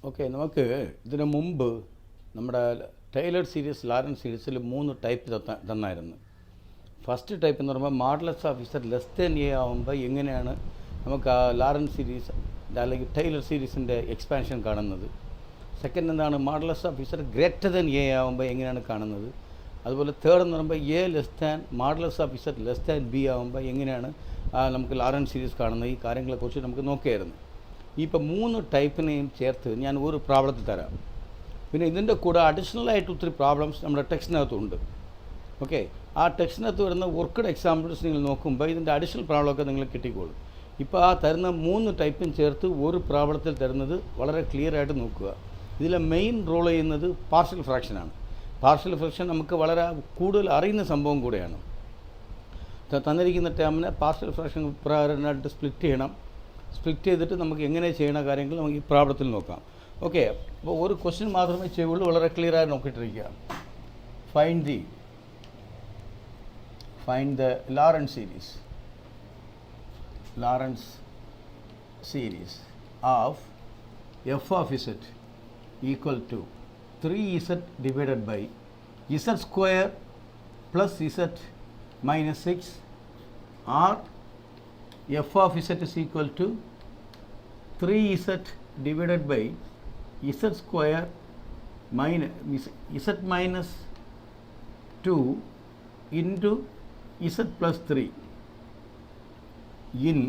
Okay, നമുക്ക് ഇതിനു മുമ്പ് നമ്മുടെ ടൈലർ സീരീസ്, ലാറൻസ് സീരീസിൽ 3 ടൈപ്പ് തന്നായിരുന്നു. ഫസ്റ്റ് ടൈപ്പ് എന്ന് പറയുമ്പോൾ modulus of Z less than A ആകുമ്പോൾ എങ്ങനെയാണ് നമുക്ക് ആ ലാറൻസ് സീരീസ് അല്ലെങ്കിൽ ടൈലർ സീരീസിൻ്റെ എക്സ്പാൻഷൻ കാണുന്നത്. സെക്കൻഡ് എന്താണ്, modulus of Z greater than A ആകുമ്പോൾ എങ്ങനെയാണ് കാണുന്നത്. അതുപോലെ തേർഡ് എന്ന് പറയുമ്പോൾ A less than modulus of Z less than B ആകുമ്പോൾ എങ്ങനെയാണ് നമുക്ക് ലാറൻസ് സീരീസ് കാണുന്നത്. ഈ കാര്യങ്ങളെക്കുറിച്ച് നമുക്ക് നോക്കിയായിരുന്നു. ഇപ്പോൾ 3 ടൈപ്പിനെയും ചേർത്ത് ഞാൻ ഒരു പ്രോബ്ലത്തിൽ തരാം. പിന്നെ ഇതിൻ്റെ കൂടെ അഡീഷണലായിട്ട് ഒത്തിരി പ്രോബ്ലംസ് നമ്മുടെ ടെക്സ്റ്റിനകത്തുണ്ട്. ഓക്കെ, ആ ടെക്സ്റ്റിനകത്ത് വരുന്ന വർക്ക്ഡ് എക്സാമ്പിൾസ് നിങ്ങൾ നോക്കുമ്പോൾ ഇതിൻ്റെ അഡീഷണൽ പ്രോബ്ലമൊക്കെ നിങ്ങൾ കിട്ടിക്കോളും. ഇപ്പോൾ ആ തരുന്ന 3 ടൈപ്പും ചേർത്ത് ഒരു പ്രോബ്ലത്തിൽ തരുന്നത് വളരെ ക്ലിയറായിട്ട് നോക്കുക. ഇതിലെ മെയിൻ റോൾ ചെയ്യുന്നത് പാർഷ്യൽ ഫ്രാക്ഷനാണ്. പാർഷ്യൽ ഫ്രാക്ഷൻ നമുക്ക് വളരെ കൂടുതൽ അറിയുന്ന സംഭവം കൂടെയാണ്. തന്നിരിക്കുന്ന ടേമിനെ പാർഷ്യൽ ഫ്രാക്ഷൻ പ്രകാരമായിട്ട് സ്പ്ലിറ്റ് ചെയ്യണം. സ്പ്ലിറ്റ് ചെയ്തിട്ട് നമുക്ക് എങ്ങനെ ചെയ്യുന്ന കാര്യങ്ങൾ നമുക്ക് ഈ പ്രോബ്ലത്തിൽ നോക്കാം. ഓക്കെ, അപ്പോൾ ഒരു ക്വസ്റ്റ്യൻ മാത്രമേ ചെയ്യുള്ളൂ, വളരെ ക്ലിയറായി നോക്കിയിട്ടിരിക്കുക. Find the Lorentz series of f of z equal to 3z divided by z square plus z minus 6, or f of z is equal to 3z divided by z square minus z minus 2 into z plus 3 in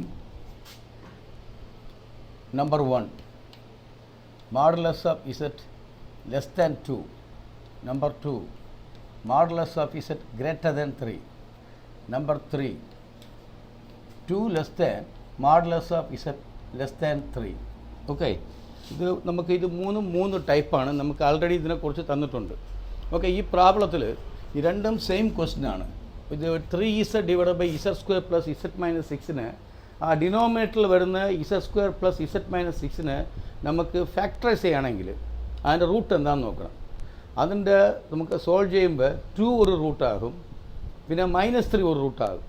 number 1 modulus of z less than 2, number 2 modulus of z greater than 3, number 3 2 less than modulus of z less than 3. Okay, ഇത് നമുക്ക് ഇത് മൂന്ന് ടൈപ്പാണ്. നമുക്ക് already ഇതിനെക്കുറിച്ച് തന്നിട്ടുണ്ട്. Okay, ഈ പ്രോബ്ലത്തിൽ ഈ രണ്ടും സെയിം ക്വസ്റ്റ്യൻ ആണ്. ഇത് 3z divide by z square plus z minus 6ന് ആ ഡിനോമിനേറ്ററിൽ വരുന്ന z square plus z minus 6ന് നമുക്ക് ഫാക്ടറൈസ് ചെയ്യുകയാണെങ്കിൽ അതിൻ്റെ റൂട്ട് എന്താണെന്ന് നോക്കണം. അതിൻ്റെ നമുക്ക് സോൾവ് ചെയ്യുമ്പോൾ 2 ഒരു റൂട്ടാകും, പിന്നെ -3 ഒരു റൂട്ടാകും.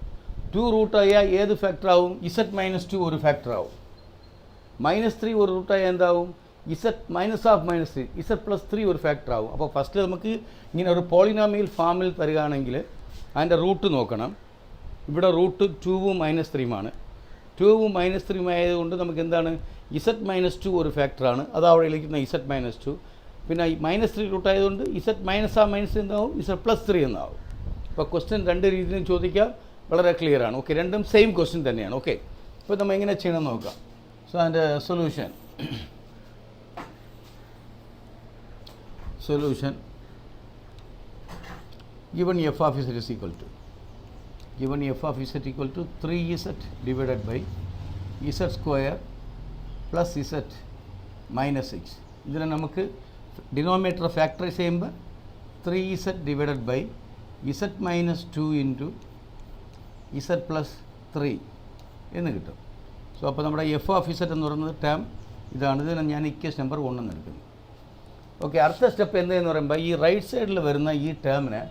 2 റൂട്ടായാൽ ഏത് ഫാക്ടറാവും? z മൈനസ് 2 ഒരു ഫാക്ടറാവും. -3 ഒരു റൂട്ടായാൽ എന്താവും? z minus of -3 z plus 3 ഒരു ഫാക്ടറാവും. അപ്പോൾ ഫസ്റ്റ് നമുക്ക് ഇങ്ങനെ ഒരു പോളിനോമിയൽ ഫാമിൽ തരികയാണെങ്കിൽ അതിൻ്റെ റൂട്ട് നോക്കണം. ഇവിടെ റൂട്ട് 2ഉം -3യുമാണ്. 2ഉം -3ഉം ആയതുകൊണ്ട് നമുക്ക് എന്താണ്, z മൈനസ് 2 ഒരു ഫാക്ടറാണ്, അത് അവിടെ ഇരിക്കുന്ന z മൈനസ് 2. പിന്നെ -3 റൂട്ടായതുകൊണ്ട് z മൈനസ് ആ മൈനസ് എന്താവും? z പ്ലസ് 3 എന്നാവും. അപ്പോൾ ക്വസ്റ്റ്യൻ രണ്ട് രീതിയിലും ചോദിക്കാം, വളരെ ക്ലിയർ ആണ്. ഓക്കെ, രണ്ടും സെയിം ക്വസ്റ്റ്യൻ തന്നെയാണ്. ഓക്കെ, ഇപ്പോൾ നമ്മൾ എങ്ങനെ ചെയ്യണമെന്ന് നോക്കാം. സോ അതിൻ്റെ solution given f of z is equal to 3z divided by z square plus z minus 6. ഇതിനെ നമുക്ക് ഡിനോമിനേറ്റർ ഫാക്ടറൈസ് ചെയ്യുമ്പോൾ 3z divided by z minus 2 into z plus 3 എന്ന് കിട്ടും. സോ അപ്പോൾ നമ്മുടെ f of z എന്ന് പറയുന്നത് ടേം ഇതാണ്. ഇതിനെ ഞാൻ ഇക്വേഷൻ നമ്പർ 1 എന്ന് എടുക്കുന്നു. ഓക്കെ, അടുത്ത സ്റ്റെപ്പ് എന്തെന്ന് പറയുമ്പോൾ ഈ റൈറ്റ് സൈഡിൽ വരുന്ന ഈ ടേമിനെ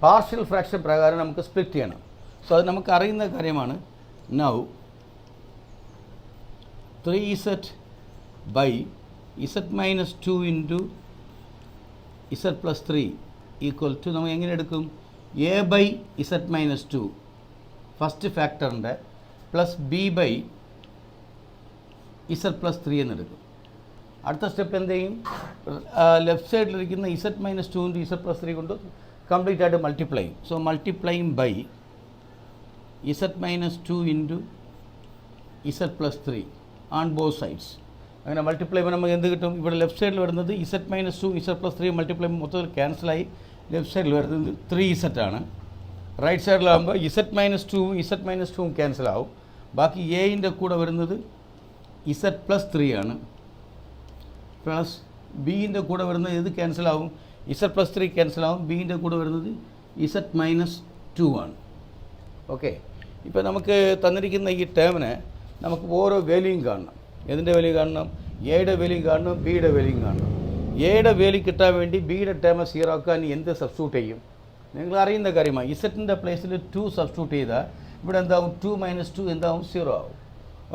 പാർഷ്യൽ ഫ്രാക്ഷൻ പ്രകാരം നമുക്ക് സ്പ്ലിറ്റ് ചെയ്യണം. സോ അത് നമുക്ക് അറിയുന്ന കാര്യമാണ്. Now 3z by z minus 2 into z plus 3 equal to നമ്മൾ എങ്ങനെ എടുക്കും? a by z minus 2 first ഫാക്ടറിൻ്റെ plus b by z plus 3 എന്നെടുക്കും. അടുത്ത സ്റ്റെപ്പ് എന്ത് ചെയ്യും? ലെഫ്റ്റ് സൈഡിലിരിക്കുന്ന z minus 2 into z plus 3 കൊണ്ട് കംപ്ലീറ്റ് ആയിട്ട് മൾട്ടിപ്ലൈ ചെയ്യും. സോ മൾട്ടിപ്ലൈയും by z minus 2 into z plus 3 on both sides. അങ്ങനെ മൾട്ടിപ്ലൈ ചെയ്യുമ്പോൾ നമുക്ക് എന്ത് കിട്ടും? ഇവിടെ ലെഫ്റ്റ് സൈഡിൽ വരുന്നത് z minus 2 z plus 3 multiply മൊത്തത്തിൽ ക്യാൻസലായി ലെഫ്റ്റ് സൈഡിൽ വരുന്നത് 3z ആണ്. റൈറ്റ് സൈഡിലാകുമ്പോൾ z minus 2 z minus 2 cancel ആവും. ബാക്കി എയിൻ്റെ കൂടെ വരുന്നത് z പ്ലസ് 3 ആണ്. പ്ലസ് ബീൻ്റെ കൂടെ വരുന്നത് ഇത് ക്യാൻസലാവും, z പ്ലസ് 3 ക്യാൻസലാവും. ബീൻ്റെ കൂടെ വരുന്നത് z മൈനസ് 2 ആണ്. ഓക്കെ, ഇപ്പോൾ നമുക്ക് തന്നിരിക്കുന്ന ഈ ടേമിനെ നമുക്ക് ഓരോ വാല്യൂയും കാണണം. ഏതിൻ്റെ വാല്യൂ കാണണം? എയുടെ വാല്യൂ കാണണം, ബിയുടെ വാല്യൂ കാണണം. എയുടെ വാല്യൂ കിട്ടാൻ വേണ്ടി ബിയുടെ ടേമെ 0 ആക്കാൻ എന്ത് സബ്സ്റ്റിറ്റ്യൂട്ട് ചെയ്യും? നിങ്ങൾ അറിയുന്ന കാര്യമാണ്. ഇസറ്റിൻ്റെ പ്ലേസിൽ 2 സബ്സ്റ്റിറ്റ്യൂട്ട് ചെയ്താൽ ഇവിടെ എന്താവും? 2 മൈനസ് 2 എന്താവും? 0 ആവും.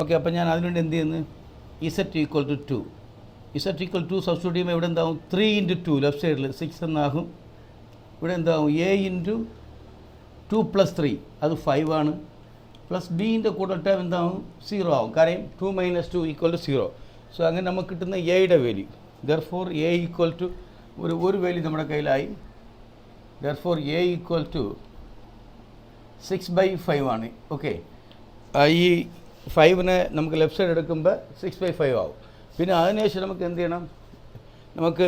ഓക്കെ, അപ്പോൾ ഞാൻ അതിനുവേണ്ടി എന്ത് ചെയ്യുന്നു? Z equal to 2. Z equal to substitute ചെയ്യുമ്പോൾ ഇവിടെ എന്താവും 3 ഇൻറ്റു 2 ലെഫ്റ്റ് സൈഡിൽ 6 എന്നാകും. ഇവിടെ എന്താവും എ ഇൻറ്റു 2 പ്ലസ് 3 അത് 5 ആണ്. പ്ലസ് ബീൻ്റെ കൂടെ ടേം എന്താവും 0 ആവും. കാര്യം 2 മൈനസ് 2 ഈക്വൽ ടു 0. സോ അങ്ങനെ നമുക്ക് കിട്ടുന്ന എയുടെ value therefore A equal to ഒരു വാല്യൂ നമ്മുടെ കയ്യിലായി. ദെർഫോർ എ ഈക്വൽ ടു 6/5 ആണ്. ഓക്കെ, ഈ 5നെ നമുക്ക് ലെഫ്റ്റ് സൈഡ് എടുക്കുമ്പോൾ 6/5 ആവും. പിന്നെ അതിനുശേഷം നമുക്ക് എന്ത് ചെയ്യണം, നമുക്ക്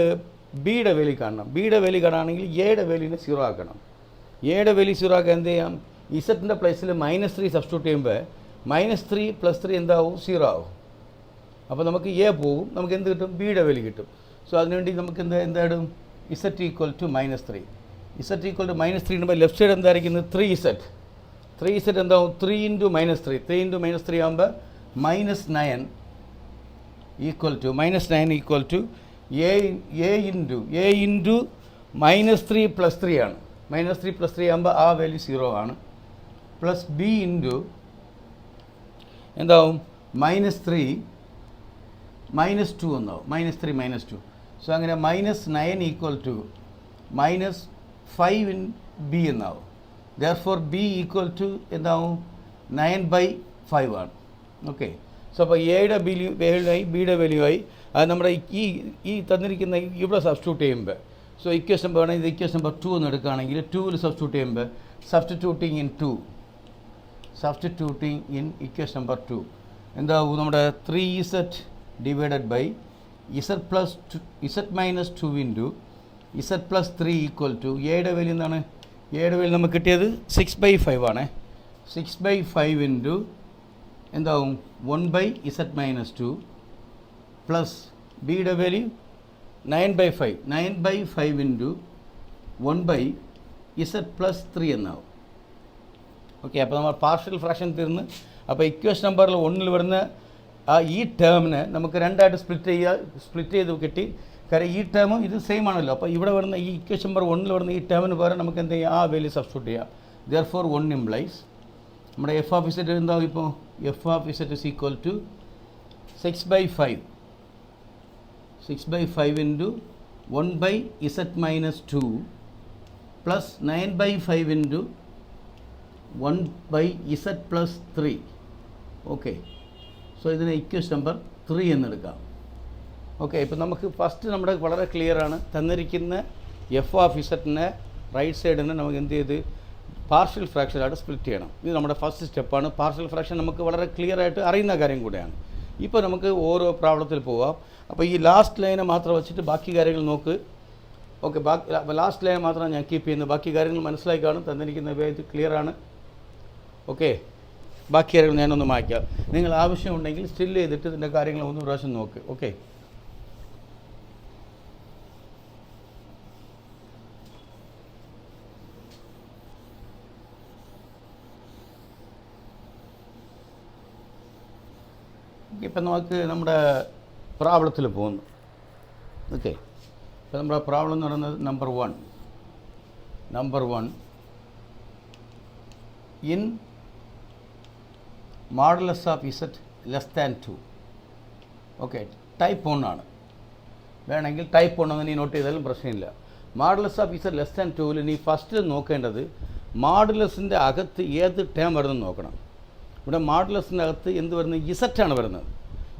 ബിയുടെ വാല്യൂ കാണണം. ബിയുടെ വാല്യൂ കാണുകയാണെങ്കിൽ എയുടെ വാല്യൂവിനെ 0 ആക്കണം. എയുടെ വാല്യൂ 0 ആക്കാൻ എന്ത് ചെയ്യാം, ഇസറ്റിൻ്റെ പ്ലേസിൽ -3 സബ്സ്റ്റിറ്റ്യൂട്ട് ചെയ്യുമ്പോൾ -3 + 3 എന്താവും 0 ആവും. അപ്പോൾ നമുക്ക് എ പോകും, നമുക്ക് എന്ത് കിട്ടും, ബിയുടെ വാല്യൂ കിട്ടും. സോ അതിനുവേണ്ടി നമുക്ക് എന്തായിടും, z equal to -3. Z equal to -3 ഇടുമ്പോൾ ലെഫ്റ്റ് സൈഡ് എന്തായിരിക്കുന്നത് 3z. 3z എന്താവും 3 ഇൻറ്റു -3. 3 ഇൻറ്റു -3 ആകുമ്പോൾ -9 ഈക്വൽ ടു എ ഇൻറ്റു -3 + 3 ആണ്. -3 + 3 ആകുമ്പോൾ ആ വാല്യൂ 0 ആണ്. പ്ലസ് ബി ഇൻറ്റു എന്താവും -3 -2 എന്നാവും. -3 -2. സോ അങ്ങനെ -9 ഈക്വൽ ടു -5 ഇൻ ബി എന്നാവും. ദെർഫോർ ബി ഈക്വൽ ടു എന്താവും 9/5 ആണ്. ഓക്കെ, സോ അപ്പോൾ എയുടെ വാല്യൂവായി ബിയുടെ വാല്യൂവായി. അത് നമ്മുടെ ഈ തന്നിരിക്കുന്ന ഇവിടെ സബ്സ്റ്റിറ്റ്യൂട്ട് ചെയ്യുമ്പോൾ, സോ ഇക്വേഷൻ നമ്പർ വേണമെങ്കിൽ ഇത് ഇക്വേഷൻ നമ്പർ 2 എന്ന് എടുക്കുകയാണെങ്കിൽ 2ൽ സബ്സ്റ്റിറ്റ്യൂട്ട് ചെയ്യുമ്പോൾ സബ്സ്റ്റിറ്റ്യൂട്ടിങ് ഇൻ ഇക്വേഷൻ നമ്പർ 2 എന്താവും, നമ്മുടെ 3z divided by z - 2 into z + 3 equal to എയുടെ വാല്യൂ എന്താണ്, എയുടെ വാല്യൂ നമുക്ക് കിട്ടിയത് 6/5 ആണ്. 6/5 ഇൻറ്റു എന്താവും 1/z - 2 പ്ലസ് ബിയുടെ വാല്യൂ 9/5 ഇൻറ്റു 1/z + 3 എന്നാവും. ഓക്കെ, അപ്പോൾ നമ്മൾ പാർഷ്യൽ ഫ്രാക്ഷൻ തീർന്ന്. അപ്പോൾ ഇക്വേഷൻ നമ്പറിൽ 1ൽ വരുന്ന ഈ ടേമിനെ നമുക്ക് രണ്ടായിട്ട് സ്പ്ലിറ്റ് ചെയ്ത് കിട്ടി. കാര്യം ഈ ടേമും ഇത് സെയിം ആണല്ലോ. അപ്പോൾ ഇവിടെ വരുന്ന ഈ ഇക്വേഷൻ നമ്പർ 1ൽ വരുന്ന ഈ ടേമിന് പകരം നമുക്ക് എന്ത് ചെയ്യാം, ആ വാല്യൂ സബ്സ്റ്റിറ്റ്യൂട്ട് ചെയ്യാം. ദെർഫോർ 1 ഇംപ്ലൈസ് നമ്മുടെ എഫ് ഓഫ് ഇസറ്റ് എന്താവും, ഇപ്പോൾ F of z is equal to 6/5 into 1/z - 2 plus 9/5 into 1/z + 3. Okay, so ഇതിനെ ഇക്വേഷൻ നമ്പർ 3 എന്നെടുക്കാം. ഓക്കെ, ഇപ്പോൾ നമുക്ക് ഫസ്റ്റ് നമ്മുടെ വളരെ ക്ലിയറാണ്, തന്നിരിക്കുന്ന എഫ് ഓഫ് ഇസറ്റിനെ റൈറ്റ് സൈഡിനെ നമുക്ക് എന്ത് ചെയ്ത് പാർഷ്യൽ ഫ്രാക്ഷനായിട്ട് സ്പ്ലിറ്റ് ചെയ്യണം. ഇത് നമ്മുടെ ഫസ്റ്റ് സ്റ്റെപ്പാണ്. പാർഷ്യൽ ഫ്രാക്ഷൻ നമുക്ക് വളരെ ക്ലിയർ ആയിട്ട് അറിയുന്ന കാര്യം കൂടെയാണ്. ഇപ്പോൾ നമുക്ക് ഓരോ പ്രോബ്ലത്തിൽ പോവാം. അപ്പോൾ ഈ ലാസ്റ്റ് ലൈനെ മാത്രം വെച്ചിട്ട് ബാക്കി കാര്യങ്ങൾ നോക്ക്. ഓക്കെ, ലാസ്റ്റ് ലൈൻ മാത്രം ഞാൻ കീപ്പ് ചെയ്യുന്നത്. ബാക്കി കാര്യങ്ങൾ മനസ്സിലായി കാണും, തന്നിരിക്കുന്ന ഇത് ക്ലിയറാണ്. ഓക്കെ, ബാക്കി കാര്യങ്ങൾ ഞാനൊന്ന് മായ്ക്കാം. നിങ്ങൾ ആവശ്യമുണ്ടെങ്കിൽ സ്റ്റിൽ ചെയ്തിട്ട് ഇതിൻ്റെ കാര്യങ്ങൾ ഒന്ന് പ്രാവശ്യം നോക്ക്. ഓക്കെ, ഇപ്പം നമുക്ക് നമ്മുടെ പ്രോബ്ലത്തിൽ പോകുന്നു. ഓക്കെ, ഇപ്പോൾ നമ്മുടെ പ്രോബ്ലം എന്ന് പറയുന്നത് number 1 in modulus of ഇസറ്റ് <2. Okay, type 1 ആണ്. വേണമെങ്കിൽ ടൈപ്പ് 1 എന്ന് നീ നോട്ട് ചെയ്താലും പ്രശ്നമില്ല. മോഡുലസ് ഓഫ് ഇസറ്റ് <2ൽ നീ ഫസ്റ്റ് നോക്കേണ്ടത് മോഡുലസിൻ്റെ അകത്ത് ഏത് ടേം വരുന്നെന്ന് നോക്കണം. ഇവിടെ മോഡുലസിൻ്റെ അകത്ത് എന്ത് വരുന്നത്, ഇസറ്റാണ് വരുന്നത്.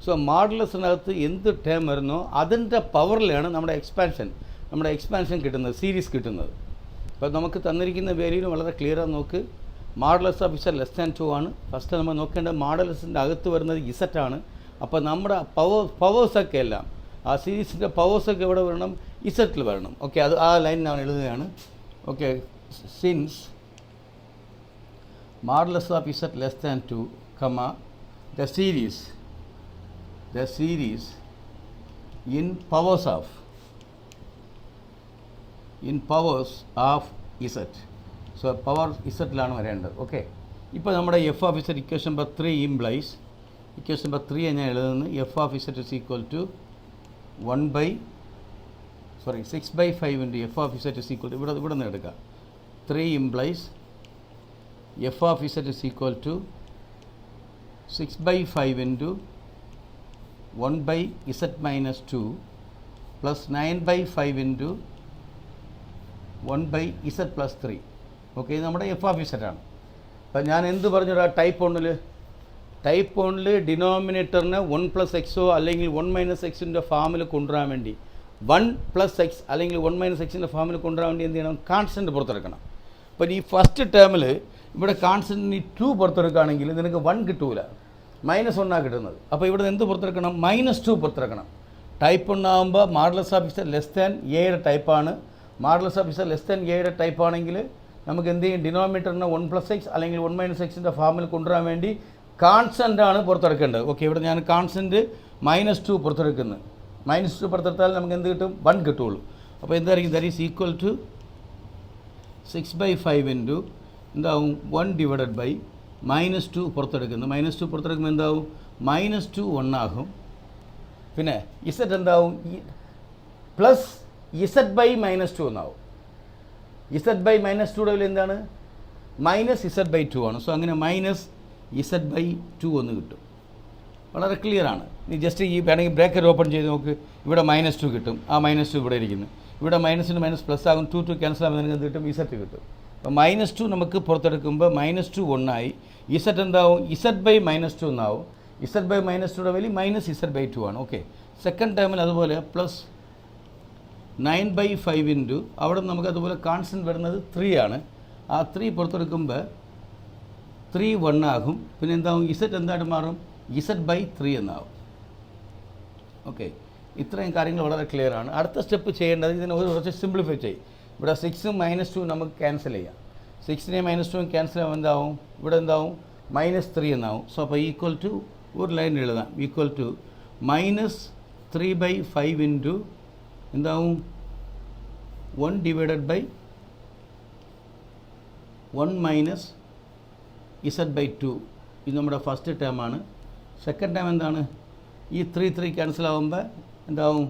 സോ മോഡുലസിനകത്ത് എന്ത് ടേം വരുന്നോ അതിൻ്റെ പവറിലാണ് നമ്മുടെ എക്സ്പാൻഷൻ കിട്ടുന്നത്, സീരീസ് കിട്ടുന്നത്. അപ്പോൾ നമുക്ക് തന്നിരിക്കുന്ന വാല്യൂവിന് വളരെ ക്ലിയറാണ് നോക്ക്. മോഡുലസ് ഓഫ് ഇസറ്റ് <2 ആണ്. ഫസ്റ്റ് നമ്മൾ നോക്കേണ്ട മോഡുലസിൻ്റെ അകത്ത് വരുന്നത് ഇസറ്റാണ്. അപ്പോൾ നമ്മുടെ പവേഴ്സൊക്കെ എല്ലാം ആ സീരീസിൻ്റെ പവേഴ്സൊക്കെ എവിടെ വരണം, ഇസറ്റിൽ വരണം. ഓക്കെ, അത് ആ ലൈൻ ഞാൻ എഴുതുകയാണ്. Okay, since modulus of z <2, the series in powers of z. So power z ലാണ് വരേണ്ടത്. ഓക്കെ, ഇപ്പോൾ നമ്മുടെ F of z equation number 3 implies equation number 3 ഞാൻ എഴുതുന്നത് F of z is equal to 6/5 into F of z is equal to ഇവിടെ നിന്ന് എടുക്കാം. 3 implies F of z is equal to 6/5 into 1 by z minus 2 plus 9 by 5 into 1 by z plus 3. Okay, ഇത് നമ്മുടെ F of Z ആണ്. അപ്പം ഞാൻ എന്ത് പറഞ്ഞൊരു ടൈപ്പ് ഒന്നിൽ ഡിനോമിനേറ്ററിനെ 1 പ്ലസ് എക്സോ അല്ലെങ്കിൽ 1 മൈനസ് എക്സിൻ്റെ ഫാമിൽ കൊണ്ടുവരാൻ വേണ്ടി 1 പ്ലസ് എക്സ് അല്ലെങ്കിൽ 1 മൈനസ് എക്സിൻ്റെ ഫാമിൽ കൊണ്ടുവരാൻ വേണ്ടി എന്ത് ചെയ്യണം? കോൺസ്റ്റൻറ്റ് പുറത്തെടുക്കണം. അപ്പോൾ ഈ ഫസ്റ്റ് ടേമിൽ ഇവിടെ കോൺസ്റ്റൻറ്റിന് 2 പുറത്തെടുക്കുകയാണെങ്കിൽ നിനക്ക് 1 കിട്ടൂല, -1 കിട്ടുന്നത്. അപ്പോൾ ഇവിടെ എന്ത് പുറത്തെടുക്കണം? -2 പുറത്തെടുക്കണം. ടൈപ്പ് ഉണ്ടാകുമ്പോൾ modulus of Z less than എയുടെ ടൈപ്പാണ്. Modulus of Z less than എയുടെ ടൈപ്പ് ആണെങ്കിൽ നമുക്ക് എന്ത് ചെയ്യും? ഡിനോമിനേറ്ററിനെ 1 പ്ലസ് എക്സ് അല്ലെങ്കിൽ 1 മൈനസ് എക്സിൻ്റെ ഫാമിൽ കൊണ്ടുവരാൻ വേണ്ടി കോൺസ്റ്റൻ്റ് ആണ് പുറത്തെടുക്കേണ്ടത്. ഓക്കെ, ഇവിടെ ഞാൻ കോൺസ്റ്റൻറ്റ് -2 പുറത്തെടുക്കുന്നത്. -2 പുറത്തെടുത്താൽ നമുക്ക് എന്ത് കിട്ടും? 1 കിട്ടുള്ളൂ. അപ്പോൾ എന്തായിരിക്കും? That is equal to 6/5 into എന്താവും? 1 ഡിവൈഡഡ് ബൈ -2 പുറത്തെടുക്കുന്നത്. -2 പുറത്തെടുക്കുമ്പോൾ എന്താവും? -2 1 ആകും. പിന്നെ ഇസഡ് എന്താവും? പ്ലസ് ഇസഡ് ബൈ -2 എന്നാവും. ഇസഡ് ബൈ -2യുടെ വില എന്താണ്? -z/2 ആണ്. സോ അങ്ങനെ -z/2 എന്ന് കിട്ടും. വളരെ ക്ലിയർ ആണ്. നീ ജസ്റ്റ് ഈ വേണമെങ്കിൽ ബ്രാക്കറ്റ് ഓപ്പൺ ചെയ്ത് നോക്ക്. ഇവിടെ -2 കിട്ടും. ആ -2 ഇവിടെ ഇരിക്കുന്നു. ഇവിടെ മൈനസിന് മൈനസ് പ്ലസ് ആകും. 2 ക്യാൻസൽ ആകുമ്പോൾ നിങ്ങൾക്ക് എന്ത് കിട്ടും? ഇസഡ് കിട്ടും. അപ്പോൾ -2 നമുക്ക് പുറത്തെടുക്കുമ്പോൾ -2 1 ആയി. ഇസഡ് എന്താവും? ഇസഡ് ബൈ -2 എന്നാവും. ഇസഡ് ബൈ -2യുടെ വാല്യൂ -z/2 ആണ്. ഓക്കെ, സെക്കൻഡ് ടേമിൽ അതുപോലെ പ്ലസ് 9/5 ഇൻറ്റു അവിടെ നമുക്ക് അതുപോലെ കോൺസ്റ്റൻറ്റ് വരുന്നത് 3 ആണ്. ആ 3 പുറത്തെടുക്കുമ്പോൾ 3 1 ആകും. പിന്നെ എന്താവും? ഇസഡ് എന്തായിട്ട് മാറും? z/3 എന്നാവും. ഓക്കെ, ഇത്രയും കാര്യങ്ങൾ വളരെ ക്ലിയർ ആണ്. അടുത്ത സ്റ്റെപ്പ് ചെയ്യേണ്ടത് ഇതിനെ കുറച്ച് സിംപ്ലിഫൈ ചെയ്യും. ഇവിടെ 6ഉം -2 നമുക്ക് ക്യാൻസൽ ചെയ്യാം. 6നെയും -2 ക്യാൻസൽ ആകുമ്പോൾ എന്താവും? ഇവിടെ എന്താവും? -3 എന്നാവും. സോ അപ്പോൾ ഈക്വൽ ടു ഒരു ലൈൻ എഴുതാം. ഈക്വൽ ടു -3/5 ഇൻറ്റു എന്താവും? 1 ഡിവൈഡഡ് ബൈ 1 മൈനസ് z/2. ഇത് നമ്മുടെ ഫസ്റ്റ് ടേമാണ്. സെക്കൻഡ് ടേം എന്താണ്? ഈ 3 ക്യാൻസൽ ആകുമ്പോൾ എന്താവും?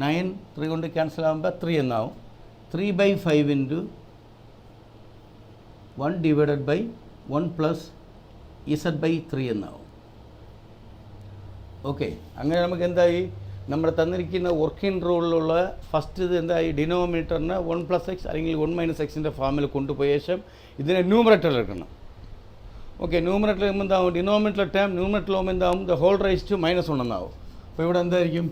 9 3 കൊണ്ട് ക്യാൻസൽ ആകുമ്പോൾ 3 എന്നാവും. 3/5 into 1 divided by 1 plus z/3 എന്നാവും. ഓക്കെ, അങ്ങനെ നമുക്ക് എന്തായി? നമ്മുടെ തന്നിരിക്കുന്ന വർക്കിംഗ് റൂളിലുള്ള ഫസ്റ്റ് ഇത് എന്തായി? ഡിനോമിനേറ്ററിനെ 1 പ്ലസ് എക്സ് അല്ലെങ്കിൽ 1 മൈനസ് എക്സിൻ്റെ ഫാമിൽ കൊണ്ടുപോയ ശേഷം ഇതിനെ ന്യൂമറേറ്ററിൽ എടുക്കണം. ഓക്കെ, ന്യൂമറേറ്ററിൽ എന്താവും? ഡിനോമിനേറ്റർ ടേം ന്യൂമറേറ്ററിൽ എന്താവും? ദ ഹോൾ റൈസ് ടു -1 എന്നാവും. അപ്പോൾ ഇവിടെ എന്തായിരിക്കും?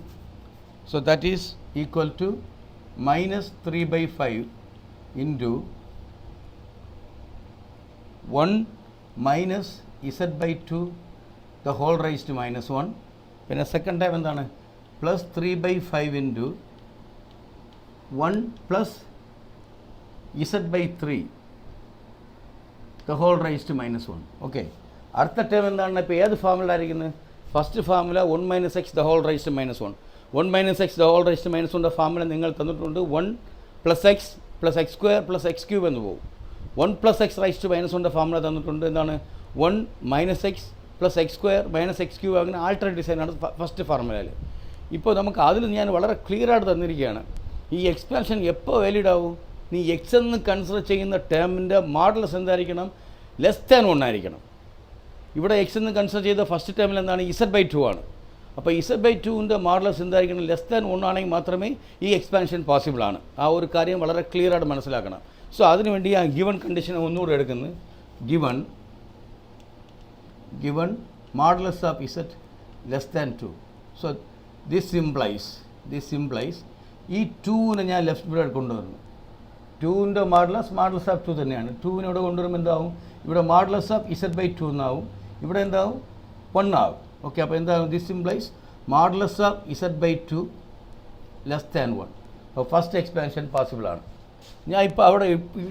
So that is equal to -3/5 into 1 minus z/2 the whole raise to -1. പിന്നെ സെക്കൻഡ് ടൈം എന്താണ്? Plus 3/5 into 1 plus z/3 the whole raise to -1. Okay, അടുത്ത ടേം എന്താണ്? ഇപ്പോൾ ഏത് ഫോർമുലയായിരിക്കുന്നത്? First formula 1 minus x the whole raise to -1. 1 minus x the whole raise to -1 formula നിങ്ങൾ തന്നിട്ടുണ്ട്. 1 plus x plus x square plus X cube എന്ന് പോകും. 1 plus x raise to -1 formula തന്നിട്ടുണ്ട്. എന്താണ്? 1 minus x plus x square minus x cube. അങ്ങനെ alternate ഡിസൈനാണ് first ഫോർമുലയിൽ. ഇപ്പോൾ നമുക്ക് അതിൽ ഞാൻ വളരെ ക്ലിയർ ആയിട്ട് തന്നിരിക്കുകയാണ്. ഈ എക്സ്പാൻഷൻ എപ്പോൾ വാലിഡ് ആവും? നീ എക്സ് എന്ന് കൺസിഡർ ചെയ്യുന്ന ടേമിൻ്റെ മോഡുലസ് എന്തായിരിക്കണം? <<1 ആയിരിക്കണം. ഇവിടെ എക്സ് എന്ന് കൺസിഡർ ചെയ്ത ഫസ്റ്റ് ടേമിൽ എന്താണ്? z/2 ആണ്. അപ്പോൾ z/2ൻ്റെ മോഡുലസ് എന്തായിരിക്കണം? <1 ആണെങ്കിൽ മാത്രമേ ഈ എക്സ്പാൻഷൻ പോസിബിൾ ആണ്. ആ ഒരു കാര്യം വളരെ ക്ലിയർ ആയിട്ട് മനസ്സിലാക്കണം. സോ അതിനുവേണ്ടി ആ ഗിവൺ കണ്ടീഷൻ ഒന്നുകൂടെ എടുക്കുന്നത്. given modulus of z <2. So this implies ഈ 2നെ ഞാൻ ലെഫ്റ്റ് ഇവിടെ കൊണ്ടുവരുന്നു. 2ൻ്റെ മോഡുലസ് ഓഫ് 2 തന്നെയാണ്. 2നെ ഇവിടെ കൊണ്ടുവരുമ്പോൾ എന്താവും? ഇവിടെ മോഡുലസ് ഓഫ് z/2 എന്നാവും. ഇവിടെ എന്താവും? 1 ആവും. ഓക്കെ, അപ്പോൾ എന്താവും? This implies modulus of z/2 <1. അപ്പോൾ ഫസ്റ്റ് എക്സ്പാൻഷൻ പോസിബിൾ ആണ്. ഞാൻ ഇപ്പോൾ അവിടെ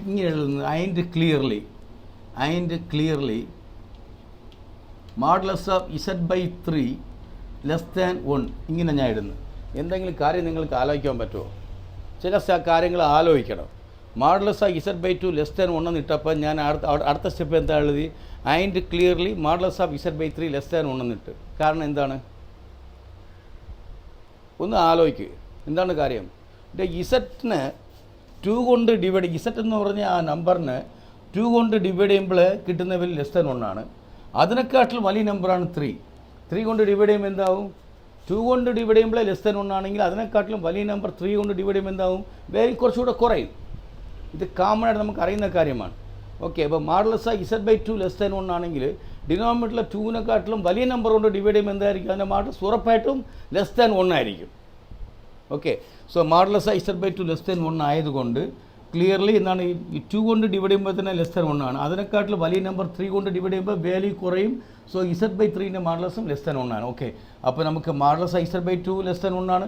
ഇങ്ങനെ എഴുതുന്നത് and clearly modulus of z/3 <1 ഇങ്ങനെ ഞാൻ ഇടുന്നു. എന്തെങ്കിലും കാര്യം നിങ്ങൾക്ക് ആലോചിക്കാൻ പറ്റുമോ? ചില കാര്യങ്ങൾ ആലോചിക്കണം. മോഡുലസ് ഓഫ് z/2 <1 എന്ന് ഇട്ടപ്പോൾ ഞാൻ അടുത്ത സ്റ്റെപ്പ് എന്താ എഴുതി? And clearly modulus of z/3 <1 എന്നിട്ട്. കാരണം എന്താണ്? ഒന്ന് ആലോചിക്കുക. എന്താണ് കാര്യം? ഇസറ്റിന് 2 കൊണ്ട് ഡിവൈഡ്, ഇസറ്റ് എന്ന് പറഞ്ഞ ആ നമ്പറിന് 2 കൊണ്ട് ഡിവൈഡ് ചെയ്യുമ്പോൾ കിട്ടുന്ന വാല്യൂ <1 ആണ്. അതിനെക്കാട്ടിൽ വലിയ നമ്പറാണ് 3 കൊണ്ട് ഡിവൈഡ് ചെയ്യുമ്പോൾ എന്താവും? 2 കൊണ്ട് ഡിവൈഡ് ചെയ്യുമ്പോൾ ലെസ് ദാൻ 1 ആണെങ്കിൽ അതിനെക്കാട്ടിലും വലിയ നമ്പർ 3 കൊണ്ട് ഡിവൈഡ് ചെയ്യുമ്പോൾ എന്താവും വാല്യൂ കുറച്ചുകൂടെ കുറയും. ഇത് കോമൺ ആയിട്ട് നമുക്ക് അറിയുന്ന കാര്യമാണ്. ഓക്കെ, അപ്പോൾ modulus of z/2 less than 1 ആണെങ്കിൽ ഡിനോമിനേറ്ററിലെ 2നെക്കാട്ടിലും വലിയ നമ്പർ കൊണ്ട് ഡിവൈഡ് ചെയ്യുമ്പോൾ എന്തായിരിക്കും അതിൻ്റെ മോഡുലസ് ഉറപ്പായിട്ടും ലെസ് ദാൻ 1 ആയിരിക്കും. Okay, so modulus of z/2 less than 1 ആയതുകൊണ്ട് ക്ലിയർലി എന്താണ് ഈ 2 കൊണ്ട് ഡിവൈഡ് ചെയ്യുമ്പോൾ തന്നെ ലെസ് ദാൻ 1 ആണ്. അതിനെക്കാട്ടിലും വലിയ നമ്പർ 3 കൊണ്ട് ഡിവൈഡ് ചെയ്യുമ്പോൾ വാല്യൂ കുറയും. സോ z/3ൻ്റെ മോഡുലസും ലെസ് ദാൻ 1 ആണ്. ഓക്കെ, അപ്പോൾ നമുക്ക് modulus of z/2 less than 1 ആണ്,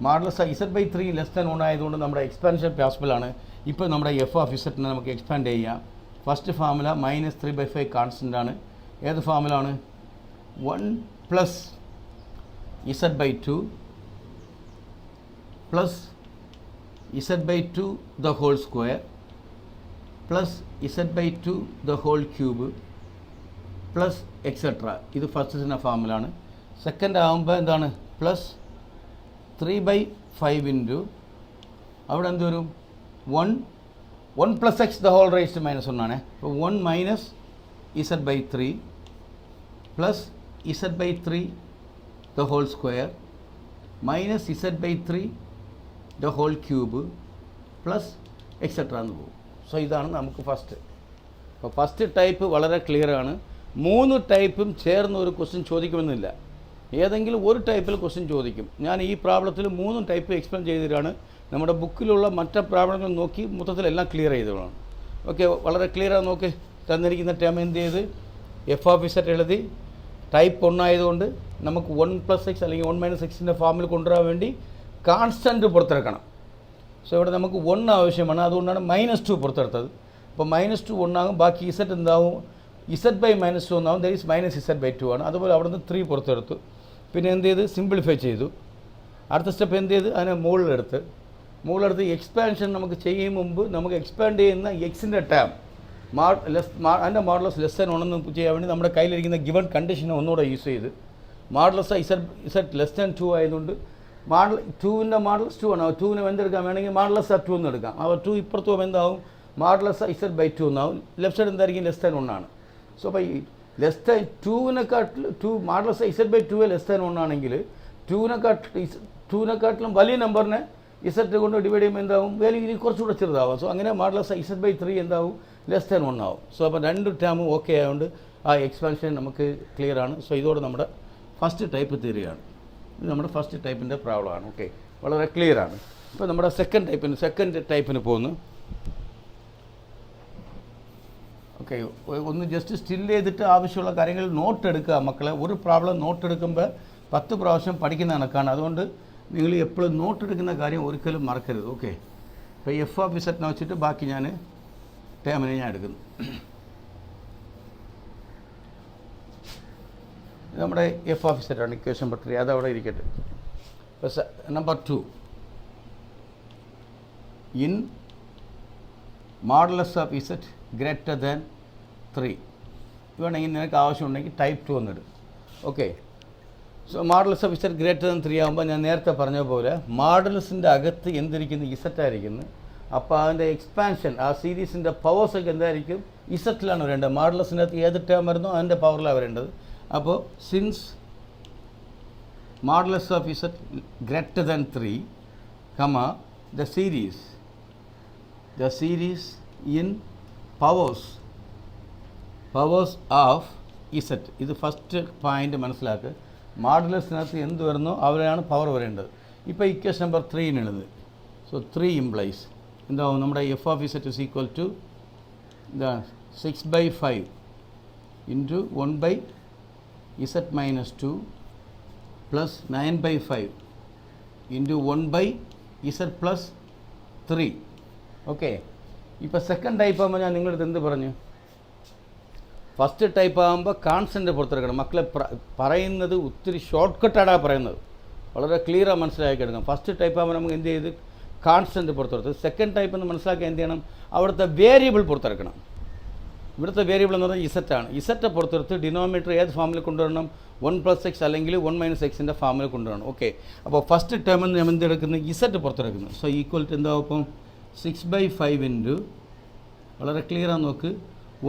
modulus of z/3 less than 1 ആയതുകൊണ്ട് നമ്മുടെ എക്സ്പാൻഷൻ പോസിബിൾ ആണ്. ഇപ്പോൾ നമ്മുടെ എഫ് ഓഫ് ഇസറ്റിനെ നമുക്ക് എക്സ്പാൻഡ് ചെയ്യാം. ഫസ്റ്റ് ഫോർമുല -3/5 കോൺസ്റ്റൻ്റ് ആണ്. ഏത് ഫോർമുല ആണ്? 1 plus z/2 plus z/2 the whole square plus z/2 the whole cube plus etc. ഇത് ഫസ്റ്റിൻ്റെ ഫോർമുല ആണ്. സെക്കൻഡ് ആകുമ്പോൾ എന്താണ്? പ്ലസ് 3/5 ഇൻറ്റു അവിടെ എന്ത് വരും? 1 പ്ലസ് എക്സ് ദ ഹോൾ റേസ്റ്റ് -1 ആണ്. അപ്പോൾ 1 minus z/3 plus z/3 the whole square minus z/3 the whole cube plus etcetera എന്ന് പോകും. സോ ഇതാണ് നമുക്ക് ഫസ്റ്റ്. അപ്പോൾ ഫസ്റ്റ് ടൈപ്പ് വളരെ ക്ലിയർ ആണ്. 3 ടൈപ്പും ചേർന്ന് ഒരു ക്വസ്റ്റ്യൻ ചോദിക്കുമെന്നില്ല, ഏതെങ്കിലും ഒരു ടൈപ്പിൽ ക്വസ്റ്റ്യൻ ചോദിക്കും. ഞാൻ ഈ പ്രോബ്ലത്തിൽ 3 ടൈപ്പ് എക്സ്പ്ലെയിൻ ചെയ്തിട്ടാണ്. നമ്മുടെ ബുക്കിലുള്ള മറ്റ് പ്രോബ്ലങ്ങൾ നോക്കി മൊത്തത്തിലെല്ലാം ക്ലിയർ ചെയ്തതാണ്. ഓക്കെ, വളരെ ക്ലിയറാണ്. നോക്കി തന്നിരിക്കുന്ന ടേം എന്ത് ചെയ്ത് എഫ് ഓഫ് ഇസറ്റ് എഴുതി. ടൈപ്പ് 1 ആയതുകൊണ്ട് നമുക്ക് 1 പ്ലസ് എക്സ് അല്ലെങ്കിൽ 1 മൈനസ് എക്സിൻ്റെ ഫോമിൽ കൊണ്ടുവരാൻ വേണ്ടി കോൺസ്റ്റൻറ്റ് പുറത്തെടുക്കണം. സോ ഇവിടെ നമുക്ക് 1 ആവശ്യമാണ്, അതുകൊണ്ടാണ് -2 പുറത്തെടുത്തത്. അപ്പോൾ -2 1 ആകും, ബാക്കി ഇസറ്റ് എന്താവും? z/-2 എന്നാവും, ദാറ്റ് ഈസ് -z/2 ആണ്. അതുപോലെ അവിടെ നിന്ന് 3 പുറത്തെടുത്തു. പിന്നെ എന്ത് ചെയ്ത്? സിംപ്ലിഫൈ ചെയ്തു. അടുത്ത സ്റ്റെപ്പ് എന്ത് ചെയ്ത്? അതിനെ മുകളിലെടുത്ത് എക്സ്പാൻഷൻ നമുക്ക് ചെയ്യും മുമ്പ് നമുക്ക് എക്സ്പാൻഡ് ചെയ്യുന്ന എക്സിൻ്റെ ടേം അതിൻ്റെ മോഡുലസ് ലെസ് ദാൻ 1 എന്ന് ചെയ്യാൻ വേണ്ടി നമ്മുടെ കയ്യിലിരിക്കുന്ന ഗിവൺ കണ്ടീഷനെ ഒന്നുകൂടെ യൂസ് ചെയ്ത് മോഡുലസ് ഇസറ്റ് ലെസ് ദാൻ 2 ആയതുകൊണ്ട് 2ൻ്റെ മോഡുലസ് 2 ആണ്. 2നെ എന്തെടുക്കാം? വേണമെങ്കിൽ മോഡുലസ് 2 എന്ന് എടുക്കാം. അപ്പോൾ 2 ഇപ്പുറത്ത് പോകുമ്പോൾ എന്താവും? മോഡുലസ് z/2 എന്നാവും. ലെഫ്റ്റ് സൈഡ് എന്തായിരിക്കും? ലെസ് ദാൻ 1 ആണ്. സോ അപ്പോൾ ഈ ലെസ് ദാൻ 2നെക്കാട്ടിലും മോഡുലസ് z/2 ലെസ് ദാൻ 1 ആണെങ്കിൽ 2നെക്കാട്ടിലും വലിയ നമ്പറിനെ ഇസറ്റ് കൊണ്ട് ഡിവൈഡ് ചെയ്യുമ്പോൾ എന്താവും? വാല്യൂ ഇനി കുറച്ചുകൂടെ ചെറുതാവും. സോ അങ്ങനെ മോഡുലസ് z/3 എന്താവും? ലെസ് ദാൻ 1 ആവും. സോ അപ്പോൾ 2 ടേമും ഓക്കെ ആയതുകൊണ്ട് ആ എക്സ്പാൻഷൻ നമുക്ക് ക്ലിയർ ആണ്. സോ ഇതോടെ നമ്മുടെ ഫസ്റ്റ് ടൈപ്പ് തീരുകയാണ്. ഇത് നമ്മുടെ ഫസ്റ്റ് ടൈപ്പിൻ്റെ പ്രോബ്ലമാണ്. ഓക്കെ, വളരെ ക്ലിയർ ആണ്. ഇപ്പോൾ നമ്മുടെ സെക്കൻഡ് ടൈപ്പിന് പോകുന്നു. ഓക്കെ, ഒന്ന് ജസ്റ്റ് സ്റ്റിൽ ചെയ്തിട്ട് ആവശ്യമുള്ള കാര്യങ്ങൾ നോട്ട് എടുക്കുക മക്കളെ. ഒരു പ്രോബ്ലം നോട്ട് എടുക്കുമ്പോൾ 10 പ്രാവശ്യം പഠിക്കുന്ന കണക്കാണ്. അതുകൊണ്ട് നിങ്ങൾ എപ്പോഴും നോട്ട് എടുക്കുന്ന കാര്യം ഒരിക്കലും മറക്കരുത്. ഓക്കെ, അപ്പോൾ എഫ് ഓഫ് ഇസറ്റിനെ വെച്ചിട്ട് ബാക്കി ഞാൻ ടേമിനെ ഞാൻ എടുക്കുന്നു. നമ്മുടെ എഫ് ഓഫ് ഇസറ്റാണ് ഇക്വേഷൻ നമ്പർ 3, അതവിടെ ഇരിക്കട്ടെ. Number 2 in modulus of z greater than 3 വേണമെങ്കിൽ നിനക്ക് ആവശ്യമുണ്ടെങ്കിൽ ടൈപ്പ് 2 എന്നിടും. Okay, so modulus of z greater than 3 ആകുമ്പോൾ ഞാൻ നേരത്തെ പറഞ്ഞ പോലെ മോഡുലസിൻ്റെ അകത്ത് എന്തിരിക്കുന്നു? ഇസറ്റായിരിക്കുന്നു. അപ്പോൾ അതിൻ്റെ എക്സ്പാൻഷൻ ആ സീരീസിൻ്റെ പവേഴ്സൊക്കെ എന്തായിരിക്കും? ഇസറ്റിലാണ് വരേണ്ടത്. മോഡുലസിൻ്റെ അകത്ത് ഏത് ടേം വരുന്നോ അതിൻ്റെ പവറിലാണ് വരേണ്ടത്. അപ്പോൾ since modulus of z greater than 3 the series in powers of z. ഇത് ഫസ്റ്റ് പോയിൻ്റ് മനസ്സിലാക്കുക. മോഡുലസിനകത്ത് എന്ത് വരുന്നോ അവരെയാണ് പവർ വരേണ്ടത്. ഇപ്പോൾ ഇക്വേഷൻ നമ്പർ 3 എഴുതുന്നത്. സോ 3 ഇംപ്ലൈസ് എന്താവും? നമ്മുടെ F of z is equal to 6/5 into 1/z-2 plus 9/5 into 1/z+3. Okay, ഇപ്പോൾ സെക്കൻഡ് ടൈപ്പ് ആകുമ്പോൾ ഞാൻ നിങ്ങളടുത്ത് എന്ത് പറഞ്ഞു? ഫസ്റ്റ് ടൈപ്പ് ആകുമ്പോൾ കോൺസ്റ്റൻറ്റ് പുറത്തെടുക്കണം. മക്കളെ പറയുന്നത് ഒത്തിരി ഷോർട്ട് കട്ടാണ് പറയുന്നത്, വളരെ ക്ലിയറാണ് മനസ്സിലാക്കി എടുക്കണം. ഫസ്റ്റ് ടൈപ്പ് ആകുമ്പോൾ നമുക്ക് എന്ത് ചെയ്ത് കോൺസ്റ്റൻറ്റ് പുറത്തെടുത്ത്, സെക്കൻഡ് ടൈപ്പ് എന്ന് മനസ്സിലാക്കി എന്ത് ചെയ്യണം? അവിടുത്തെ വേരിയബിൾ പുറത്തെടുക്കണം. ഇവിടുത്തെ വേരിയബിൾ എന്ന് പറഞ്ഞാൽ ഇസറ്റാണ്. ഇസറ്റ് പുറത്തെടുത്ത് ഡിനോമിനേറ്റർ ഏത് ഫോമിൽ കൊണ്ടുവരണം? 1 പ്ലസ് എക്സ് അല്ലെങ്കിൽ 1 മൈനസ് എക്സിൻ്റെ ഫോമിൽ കൊണ്ടുവരണം. ഓക്കെ, അപ്പോൾ ഫസ്റ്റ് ടേമിൽ നമ്മൾ എന്തെടുക്കുന്നത്? ഇസറ്റ് പുറത്തെടുക്കുന്നത്. സോ ഈക്വൽ ടു എന്താവും? ഇപ്പം 6/5 ഇൻറ്റു വളരെ ക്ലിയറാണ് നോക്ക്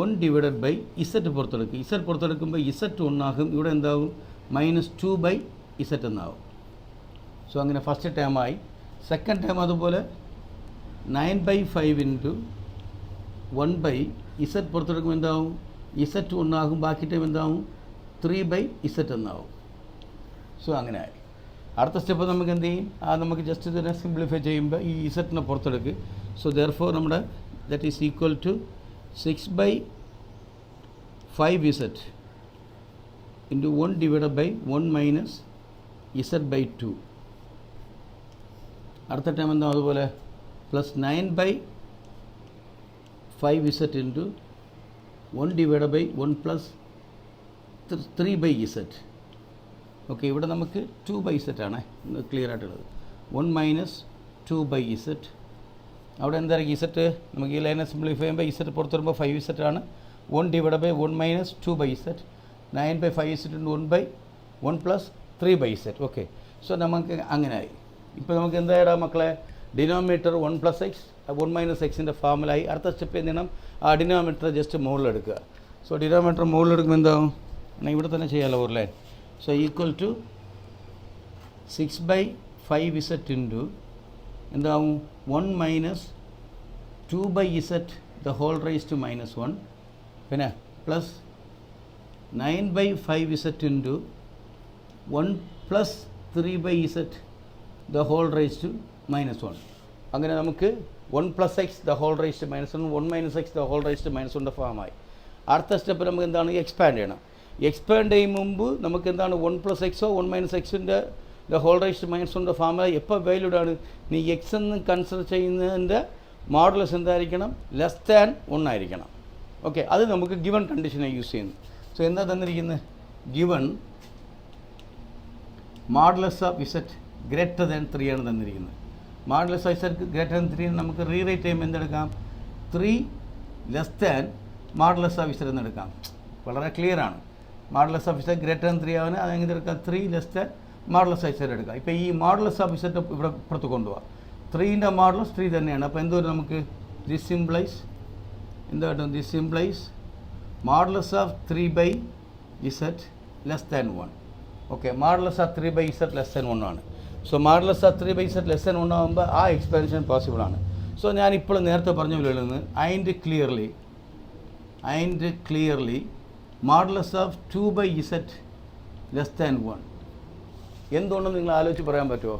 1 ഡിവൈഡഡ് ബൈ ഇസറ്റ് പുറത്തെടുക്കുക. ഇസറ്റ് പുറത്തെടുക്കുമ്പോൾ ഇസറ്റ് 1 ആകും. ഇവിടെ എന്താവും? -2/z ഇസറ്റ് എന്നാവും. സോ അങ്ങനെ ഫസ്റ്റ് ടേമായി. സെക്കൻഡ് ടേം അതുപോലെ 9/5 ഇൻറ്റു 1 ഇസറ്റ് പുറത്തെടുക്കുമ്പോൾ എന്താവും? ഇസറ്റ് ഒന്നാകും. ബാക്കി ടൈം എന്താവും? 3/z എന്നാവും. സോ അങ്ങനെ ആയി. അടുത്ത സ്റ്റെപ്പ് നമുക്ക് എന്ത് ചെയ്യും? നമുക്ക് ജസ്റ്റ് ഇതിനെ സിംപ്ലിഫൈ ചെയ്യുമ്പോൾ ഈ ഇസറ്റിനെ പുറത്തെടുക്കുക. സോ ദെയർഫോർ നമ്മുടെ that is equal to 6/5z into 1 divided by 1 minus z/2. അടുത്ത ടൈം എന്താവും? അതുപോലെ plus 9/5z into 1 divided by 1 plus 3/z. Okay, ഇവിടെ നമുക്ക് 2/z ആണ് ക്ലിയർ ആയിട്ടുള്ളത്. 1 മൈനസ് 2/z. അവിടെ എന്തായിരിക്കും ഇസറ്റ്? നമുക്ക് ഈ ലൈനെ സിംപ്ലിഫൈ ചെയ്യുമ്പോൾ ഇസറ്റ് പുറത്ത് വരുമ്പോൾ 5z ആണ്. 1 divided by 1 minus 2/z. 9/5z into 1/1 plus 3/z. Okay, so നമുക്ക് അങ്ങനെ ആയി. ഇപ്പോൾ നമുക്ക് എന്തായിടാം മക്കളെ? ഡിനോമിനേറ്റർ 1 പ്ലസ് എക്സ് 1 മൈനസ് എക്സിൻ്റെ ഫോമിലായി. അടുത്ത സ്റ്റെപ്പ് എന്ത് ചെയ്യണം? ആ ഡിനോമിനേറ്റർ ജസ്റ്റ് മുകളിലെടുക്കുക. സോ ഡിനോമിനേറ്റർ മുകളിലെടുക്കുമ്പോൾ എന്താവും? എന്നാൽ ഇവിടെ തന്നെ ചെയ്യാമല്ലോ ഒരു line. So equal to 6/5z into എന്താവും? 1 minus 2/z the whole raise to -1 പിന്നെ plus 9/5z into 1 plus 3/z the whole raise to -1. അങ്ങനെ നമുക്ക് 1 plus x the whole raise to -1 1 minus x the whole raise to -1 ഫോമായി. അടുത്ത step നമുക്ക് എന്താണ്? Expand ചെയ്യണം. Expand ചെയ്യും മുമ്പ് നമുക്ക് എന്താണ്? 1 പ്ലസ് എക്സോ 1 മൈനസ് എക്സിൻ്റെ ദ ഹോൾ റൈസ് ടു -1 ഫോമിലായി. എപ്പോൾ വാല്യൂഡാണ്? നീ എക്സ് എന്ന് കൺസിഡർ ചെയ്യുന്നതിൻ്റെ മോഡുലസ് എന്തായിരിക്കണം? ലെസ് ദാൻ 1 ആയിരിക്കണം. ഓക്കെ, അത് നമുക്ക് ഗിവൺ കണ്ടീഷനായി യൂസ് ചെയ്യുന്നു. സോ എന്താ തന്നിരിക്കുന്നത്? Given modulus of z greater than 3 ആണ് തന്നിരിക്കുന്നത്. Modulus of z greater than 3 നമുക്ക് റീറൈറ്റ് ചെയ്യുമ്പോൾ എന്തെടുക്കാം? 3 ലെസ് ദാൻ മോഡുലസ് ഓഫ് ഇസറ്റ് എന്നെടുക്കാം. വളരെ ക്ലിയർ ആണ്. Modulus of z greater than 3 ആവാൻ അതെങ്ങനെ എടുക്കാം? 3 ലെസ് ദാൻ മോഡുലസ് ഓഫ് ഇസറ്റ് എടുക്കാം. ഇപ്പോൾ ഈ മോഡുലസ് ഓഫ് ഇസറ്റ് ഇവിടെ പുറത്ത് കൊണ്ടുപോകാം. 3ൻ്റെ മോഡുലസ് 3 തന്നെയാണ്. അപ്പോൾ എന്തോ നമുക്ക് ദിസ് സിംപ്ലൈസ് എന്തായിട്ടും? This simplifies modulus of 3/z less than 1. Okay, modulus of 3/z less than 1 ആണ്. So modulus of 3/z less than 1 ആകുമ്പോൾ ആ എക്സ്പാൻഷൻ പോസിബിൾ ആണ്. സോ ഞാനിപ്പോൾ നേരത്തെ പറഞ്ഞ പോലെ and clearly modulus of 2/z less than 1 എന്തുകൊണ്ടെന്ന് നിങ്ങൾ ആലോചിച്ച് പറയാൻ പറ്റുമോ?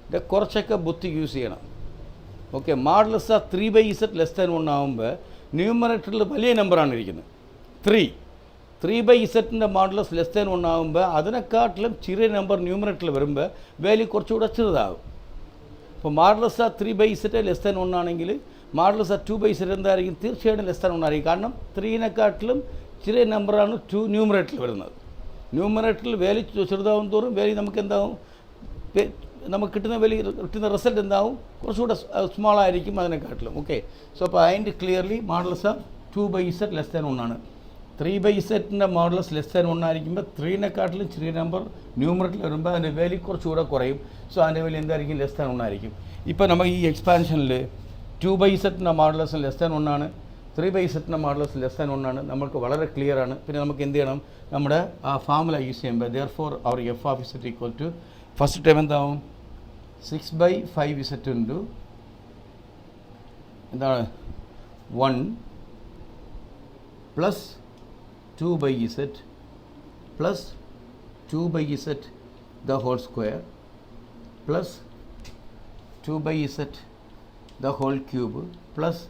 ഇത് കുറച്ചൊക്കെ ബുദ്ധി യൂസ് ചെയ്യണം. Okay, modulus of 3/z less than 1 ആകുമ്പോൾ ന്യൂമറേറ്ററിൽ വലിയ നമ്പറാണ് ഇരിക്കുന്നത് 3. 3/zൻ്റെ മോഡുലസ് ലെസ് ദാൻ 1 ആകുമ്പോൾ അതിനെക്കാട്ടിലും ചെറിയ നമ്പർ ന്യൂമറേറ്ററിൽ വരുമ്പോൾ വാല്യൂ കുറച്ചുകൂടെ ചെറുതാകും. അപ്പോൾ modulus of 3/z less than 1 ആണെങ്കിൽ മോഡുലസ് ഓഫ് 2/z എന്തായിരിക്കും? തീർച്ചയായിട്ടും ലെസ് ദാൻ 1 ആയിരിക്കും. കാരണം 3നെക്കാട്ടിലും ചെറിയ നമ്പറാണ് 2 ന്യൂമറേറ്ററിൽ വരുന്നത്. ന്യൂമറേറ്ററിൽ വാല്യൂ ചെറുതാവും തോറും വാല്യൂ നമുക്ക് എന്താവും? നമുക്ക് കിട്ടുന്ന റിസൾട്ട് എന്താവും? കുറച്ചുകൂടെ സ്മോൾ ആയിരിക്കും അതിനെക്കാട്ടിലും. ഓക്കെ, സോ അപ്പോൾ അതിൻ്റെ clearly modulus of 2/z less than 1 ആണ്. 3/zൻ്റെ മോഡുലസ് ലെസ് ദാൻ 1 ആയിരിക്കുമ്പോൾ 3നെക്കാട്ടിലും ചെറിയ നമ്പർ ന്യൂമറേറ്ററിൽ വരുമ്പോൾ അതിൻ്റെ വാല്യൂ കുറച്ചുകൂടെ കുറയും. സോ അതിൻ്റെ വാല്യൂ എന്തായിരിക്കും? ലെസ് ദാൻ 1 ആയിരിക്കും. ഇപ്പോൾ നമ്മൾ ഈ എക്സ്പാൻഷനിൽ 2/zൻ്റെ മോഡുലസ് ലെസ് ദാൻ 1 ആണ്. 3/zൻ്റെ മോഡുലസ് ലെസ് ദാൻ 1 ആണ്. നമുക്ക് വളരെ ക്ലിയർ ആണ്. പിന്നെ നമുക്ക് എന്ത് ചെയ്യണം? നമ്മുടെ ആ ഫോർമുല യൂസ് ചെയ്യുമ്പോൾ therefore our f of z equal to first term എന്താവും? 6/5z ഇൻറ്റു എന്താണ്? 1 plus 2/z plus 2/z the whole square plus 2/z the whole cube plus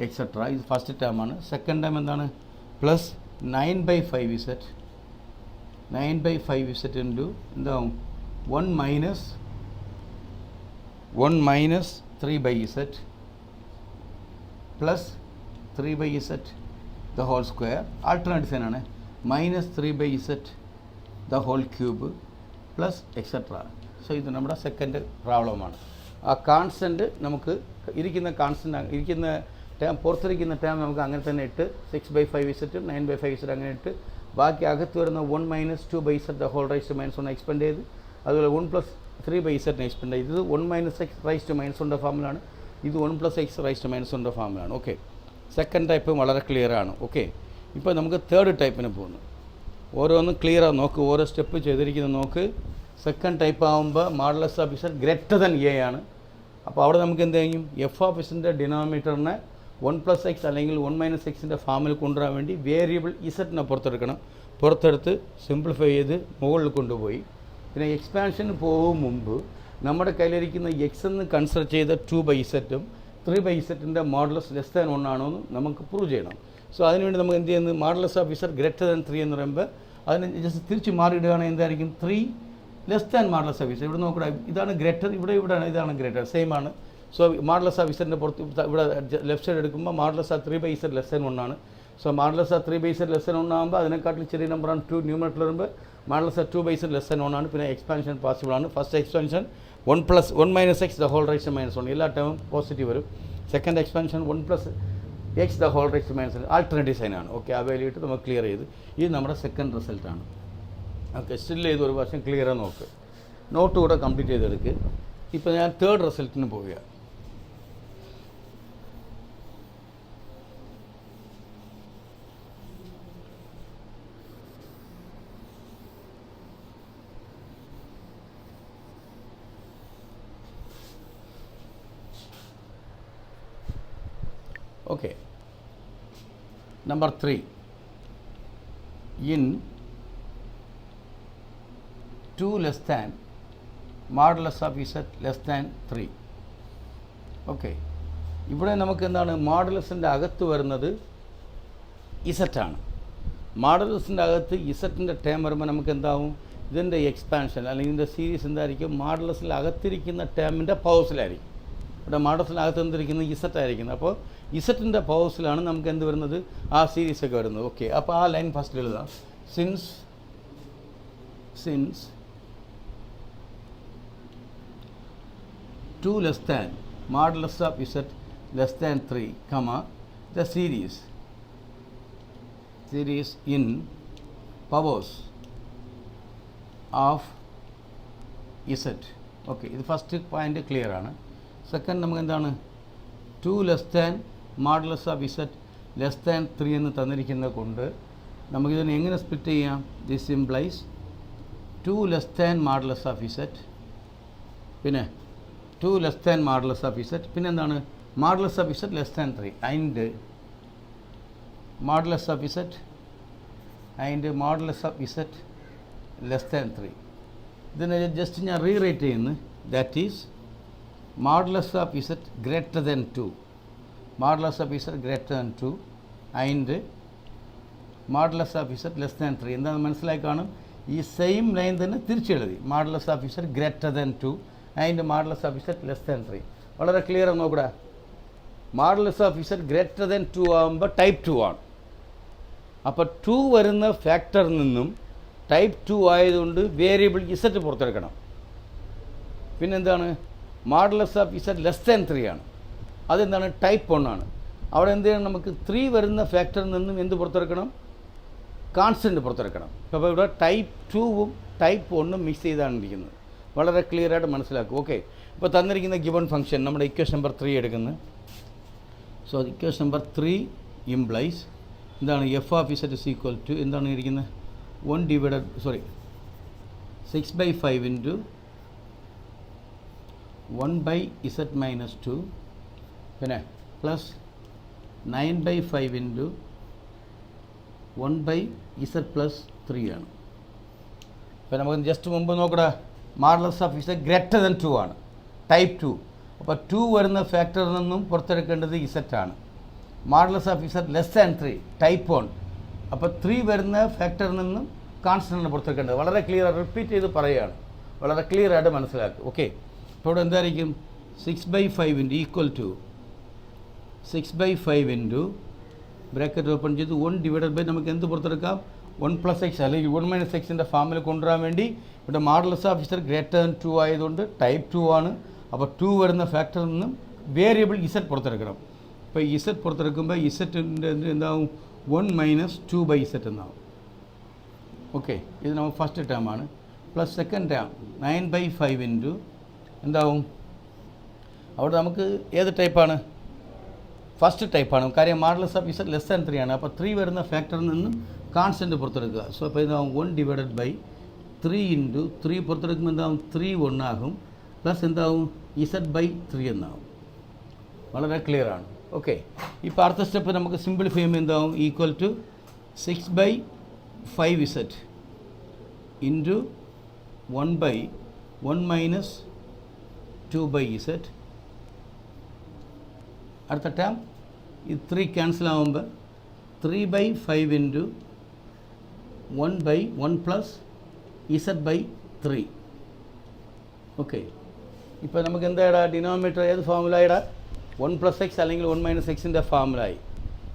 etcetera. ഇത് ഫസ്റ്റ് ടേമാണ്. സെക്കൻഡ് ടൈം എന്താണ്? പ്ലസ് 9/5z ഇൻറ്റു എന്താവും? 1 minus 3/z plus 3/z the whole square. Alternate സൈനാണ്. Minus 3/z the whole cube plus etcetera. So ഇത് നമ്മുടെ second പ്രോബ്ലമാണ്. ആ constant നമുക്ക് ഇരിക്കുന്ന ടേം പുറത്തിരിക്കുന്ന ടേം നമുക്ക് അങ്ങനെ തന്നെ ഇട്ട് 6/5z 9/5z അങ്ങനെ ഇട്ട് ബാക്കി അകത്ത് വരുന്ന 1 minus 2/z the whole raise to -1 expand ചെയ്ത് അതുപോലെ 1 പ്ലസ് 3/z എക്സ്പെൻഡ് ചെയ്ത് ഇത് 1 മൈനസ് എക്സ് റൈസ് ടു -1 ഫോമിലാണ്. ഇത് 1 പ്ലസ് എക്സ് റൈസ് ടു -1 ഫോമിലാണ്. ഓക്കെ, സെക്കൻഡ് ടൈപ്പ് വളരെ ക്ലിയർ ആണ്. ഓക്കെ, ഇപ്പോൾ നമുക്ക് തേർഡ് ടൈപ്പിന് പോകുന്നു. ഓരോന്നും ക്ലിയറാണ് നോക്ക്. ഓരോ സ്റ്റെപ്പ് ചെയ്തിരിക്കുന്നത് നോക്ക്. സെക്കൻഡ് ടൈപ്പ് ആകുമ്പോൾ modulus of Z greater than A ആണ്. അപ്പോൾ അവിടെ നമുക്ക് എന്ത് ചെയ്യും, എഫ് ഓഫ് എക്സിൻ്റെ ഡിനോമിനേറ്ററിനെ 1+x അല്ലെങ്കിൽ 1-xൻ്റെ ഫാമിൽ കൊണ്ടുവരാൻ വേണ്ടി വേരിയബിൾ ഇസറ്റിനെ പുറത്തെടുത്ത് സിംപ്ലിഫൈ ചെയ്ത് മുകളിൽ കൊണ്ടുപോയി. പിന്നെ എക്സ്പാൻഷന് പോകും മുമ്പ് നമ്മുടെ കയ്യിലിരിക്കുന്ന എക്സ് എന്ന് കൺസിഡർ ചെയ്ത 2/z-ഉം 3/z-ൻ്റെ മോഡുലസ് ലെസ് ദാൻ 1 ആണോ എന്ന് നമുക്ക് പ്രൂവ് ചെയ്യണം. സോ അതിനുവേണ്ടി നമുക്ക് എന്ത് ചെയ്യുന്നത്, modulus of Z greater than 3 എന്ന് പറയുമ്പോൾ അതിന് ജസ്റ്റ് തിരിച്ച് മാറിയിടുകയാണെങ്കിൽ എന്തായിരിക്കും, 3 less than modulus of Z. ഇവിടെ നോക്കുക, ഇതാണ് ഗ്രേറ്റർ, ഇതാണ് ഗ്രേറ്റർ, സെയിം ആണ്. സോ മോഡുലസ് ഓഫ് ഇസഡിൻ്റെ പുറത്ത് ഇവിടെ ലെഫ്റ്റ് സൈഡ് എടുക്കുമ്പോൾ modulus of 3/z less than 1 ആണ്. So modulus of 3/z less than 1 ആകുമ്പോൾ അതിനെക്കാട്ടിൽ ചെറിയ നമ്പറാണ് 2 ന്യൂമറേറ്ററിൽ വരുമ്പോൾ modulus of 2/z less than 1 ആണ്. പിന്നെ എക്സ്പാൻഷൻ പോസിബിൾ ആണ്. First expansion 1+1-x the whole raised to -1, എല്ലാ ടേമും പോസിറ്റീവ് വരും. Second expansion 1+x the whole raised to -1, alternative sign ആണ്. ഓക്കെ, ആ വാല്യൂ ഇട്ട് നമുക്ക് ക്ലിയർ ചെയ്ത് ഇത് നമ്മുടെ സെക്കൻഡ് റിസൾട്ടാണ്. ഓക്കെ, സ്റ്റിൽ ചെയ്ത് ഒരു വർഷം ക്ലിയർ നോക്ക്, നോട്ട് കൂടെ കംപ്ലീറ്റ് ചെയ്തെടുക്ക്. ഇപ്പോൾ ഞാൻ തേർഡ് റിസൾട്ടിന് പോവുക. Okay, number 3, in 2 less than modulus of z less than 3. Okay, ഇവിടെ നമുക്ക് എന്താണ്, മോഡുലസിൻ്റെ അകത്ത് വരുന്നത് ഇസറ്റാണ്. മോഡുലസിൻ്റെ അകത്ത് ഇസറ്റിൻ്റെ ടേം വരുമ്പോൾ നമുക്ക് എന്താവും, ഇതിൻ്റെ എക്സ്പാൻഷൻ അല്ലെങ്കിൽ ഇതിൻ്റെ സീരീസ് എന്തായിരിക്കും, മോഡുലസിൽ അകത്തിരിക്കുന്ന ടേമിൻ്റെ പവേഴ്സിലായിരിക്കും. ഇവിടെ മോഡുലസിനകത്ത് എന്തിരിക്കുന്നത് ഇസറ്റായിരിക്കുന്നത്. അപ്പോൾ ഇസറ്റിൻ്റെ പവേഴ്സിലാണ് നമുക്ക് എന്ത് വരുന്നത്, ആ സീരീസൊക്കെ വരുന്നത്. ഓക്കെ, അപ്പോൾ ആ ലൈൻ ഫസ്റ്റ് എഴുതാം. Since 2 less than modulus of z less than 3, the series in powers of z. Okay, ഇത് ഫസ്റ്റ് പോയിൻ്റ് ക്ലിയർ ആണ്. സെക്കൻഡ് നമുക്ക് എന്താണ്, 2 less than modulus of z less than 3 എന്ന് തന്നിരിക്കുന്നത് കൊണ്ട് നമുക്കിതിനെ എങ്ങനെ സ്പ്ലിറ്റ് ചെയ്യാം. This implies 2 less than modulus of z, പിന്നെ 2 less than modulus of z, പിന്നെ എന്താണ്, modulus of z less than 3 and modulus of z less than 3. ഇതിനെ ജസ്റ്റ് ഞാൻ റീറൈറ്റ് ചെയ്യുന്നു. That is modulus of z greater than 2, modulus of z greater than 2 and modulus of z less than 3. എന്താണെന്ന് മനസ്സിലായി കാണും. ഈ same line തന്നെ തിരിച്ചെഴുതി, modulus of z greater than 2 and modulus of z less than 3. വളരെ clear ആണ്. നോക്കുക, modulus of z greater than 2 ആകുമ്പോൾ type 2 ആണ്. അപ്പോൾ 2 വരുന്ന ഫാക്ടറിൽ നിന്നും ടൈപ്പ് 2 ആയതുകൊണ്ട് വേരിയബിൾ z പുറത്തെടുക്കണം. പിന്നെന്താണ്, modulus of z less than 3 ആണ്. അതെന്താണ്, ടൈപ്പ് 1 ആണ്. അവിടെ എന്ത് ചെയ്യണം, നമുക്ക് 3 വരുന്ന ഫാക്ടറിൽ നിന്നും എന്ത് പുറത്തെടുക്കണം, കോൺസ്റ്റൻറ്റ് പുറത്തെടുക്കണം. അപ്പോൾ ഇവിടെ ടൈപ്പ് 2ഉം ടൈപ്പ് 1ഉം മിക്സ് ചെയ്താണ് ഇരിക്കുന്നത്. വളരെ ക്ലിയർ ആയിട്ട് മനസ്സിലാക്കും. ഓക്കെ, ഇപ്പോൾ തന്നിരിക്കുന്ന ഗിവൺ ഫംഗ്ഷൻ നമ്മുടെ ഇക്വേഷൻ നമ്പർ 3 എടുക്കുന്നത്. സോ ഇക്വേഷൻ നമ്പർ 3 ഇംപ്ലൈസ് എന്താണ്, F of z is equal to എന്താണ് ഇരിക്കുന്നത്, 6/5 ഇൻറ്റു 1/z minus 2 പിന്നെ പ്ലസ് 9/5 ഇൻറ്റു 1/z പ്ലസ് 3 ആണ്. അപ്പോൾ നമുക്ക് ജസ്റ്റ് മുമ്പ് നോക്കടാ, modulus of z greater than 2 ആണ്, ടൈപ്പ് 2. അപ്പോൾ 2 വരുന്ന ഫാക്ടറിൽ നിന്നും പുറത്തെടുക്കേണ്ടത് z ആണ്. Modulus of z less than 3, type 1. അപ്പോൾ 3 വരുന്ന ഫാക്ടറിൽ നിന്നും കോൺസ്റ്റൻ്റാണ് പുറത്തെടുക്കേണ്ടത്. വളരെ ക്ലിയർ, റിപ്പീറ്റ് ചെയ്ത് പറയുകയാണ്, വളരെ ക്ലിയർ ആയിട്ട് മനസ്സിലാക്കുക. ഓക്കെ, അപ്പോൾ ഇവിടെ എന്തായിരിക്കും, 6/5 into equal to 6/5 into bracket open ചെയ്ത് 1 നമുക്ക് എന്ത് പുറത്തെടുക്കാം, 1+x അല്ലെങ്കിൽ 1-xൻ്റെ ഫാമിൽ കൊണ്ടുവരാൻ വേണ്ടി ഇവിടെ modulus of z greater than 2 ആയതുകൊണ്ട് ടൈപ്പ് 2 ആണ്. അപ്പോൾ 2 വരുന്ന ഫാക്ടറിൽ നിന്നും വേരിയബിൾ z പുറത്തെടുക്കണം. അപ്പോൾ z പുറത്തെടുക്കുമ്പോൾ z എന്താവും, 1 - 2/z എന്നാവും. ഓക്കെ, ഇത് നമുക്ക് ഫസ്റ്റ് ടേം ആണ്. പ്ലസ് സെക്കൻഡ് ടേം 9/5 ഇൻറ്റു എന്താവും, അവിടെ നമുക്ക് ഏത് ടൈപ്പാണ്, ഫസ്റ്റ് ടൈപ്പാണ്. കാര്യം modulus of z less than 3 ആണ്. അപ്പോൾ 3 വരുന്ന ഫാക്ടറിൽ നിന്നും കോൺസ്റ്റൻറ്റ് പുറത്തെടുക്കുക. സോ അപ്പോൾ ഇതാവും 1 / 3 ഇൻറ്റു 3 പുറത്തെടുക്കുമ്പോൾ എന്താവും 3 1 ആകും പ്ലസ് എന്താവും z/3 എന്നാവും. വളരെ ക്ലിയർ ആണ്. ഓക്കെ, ഇപ്പോൾ അടുത്ത സ്റ്റെപ്പ് നമുക്ക് സിംപ്ലിഫൈ ചെയ്യുമ്പോൾ എന്താവും equal to 6/5z into 1/1 minus 2/z. അടുത്ത ടേം ഈ 3 ക്യാൻസൽ ആകുമ്പോൾ 3/5 ഇൻറ്റു 1/1 പ്ലസ് z/3. ഓക്കെ, ഇപ്പോൾ നമുക്ക് എന്താ ഡിനോമിനേറ്റർ ഏത് ഫോമുലായിടാ 1 + x അല്ലെങ്കിൽ 1 - x-ൻ്റെ ഫോമുലായി.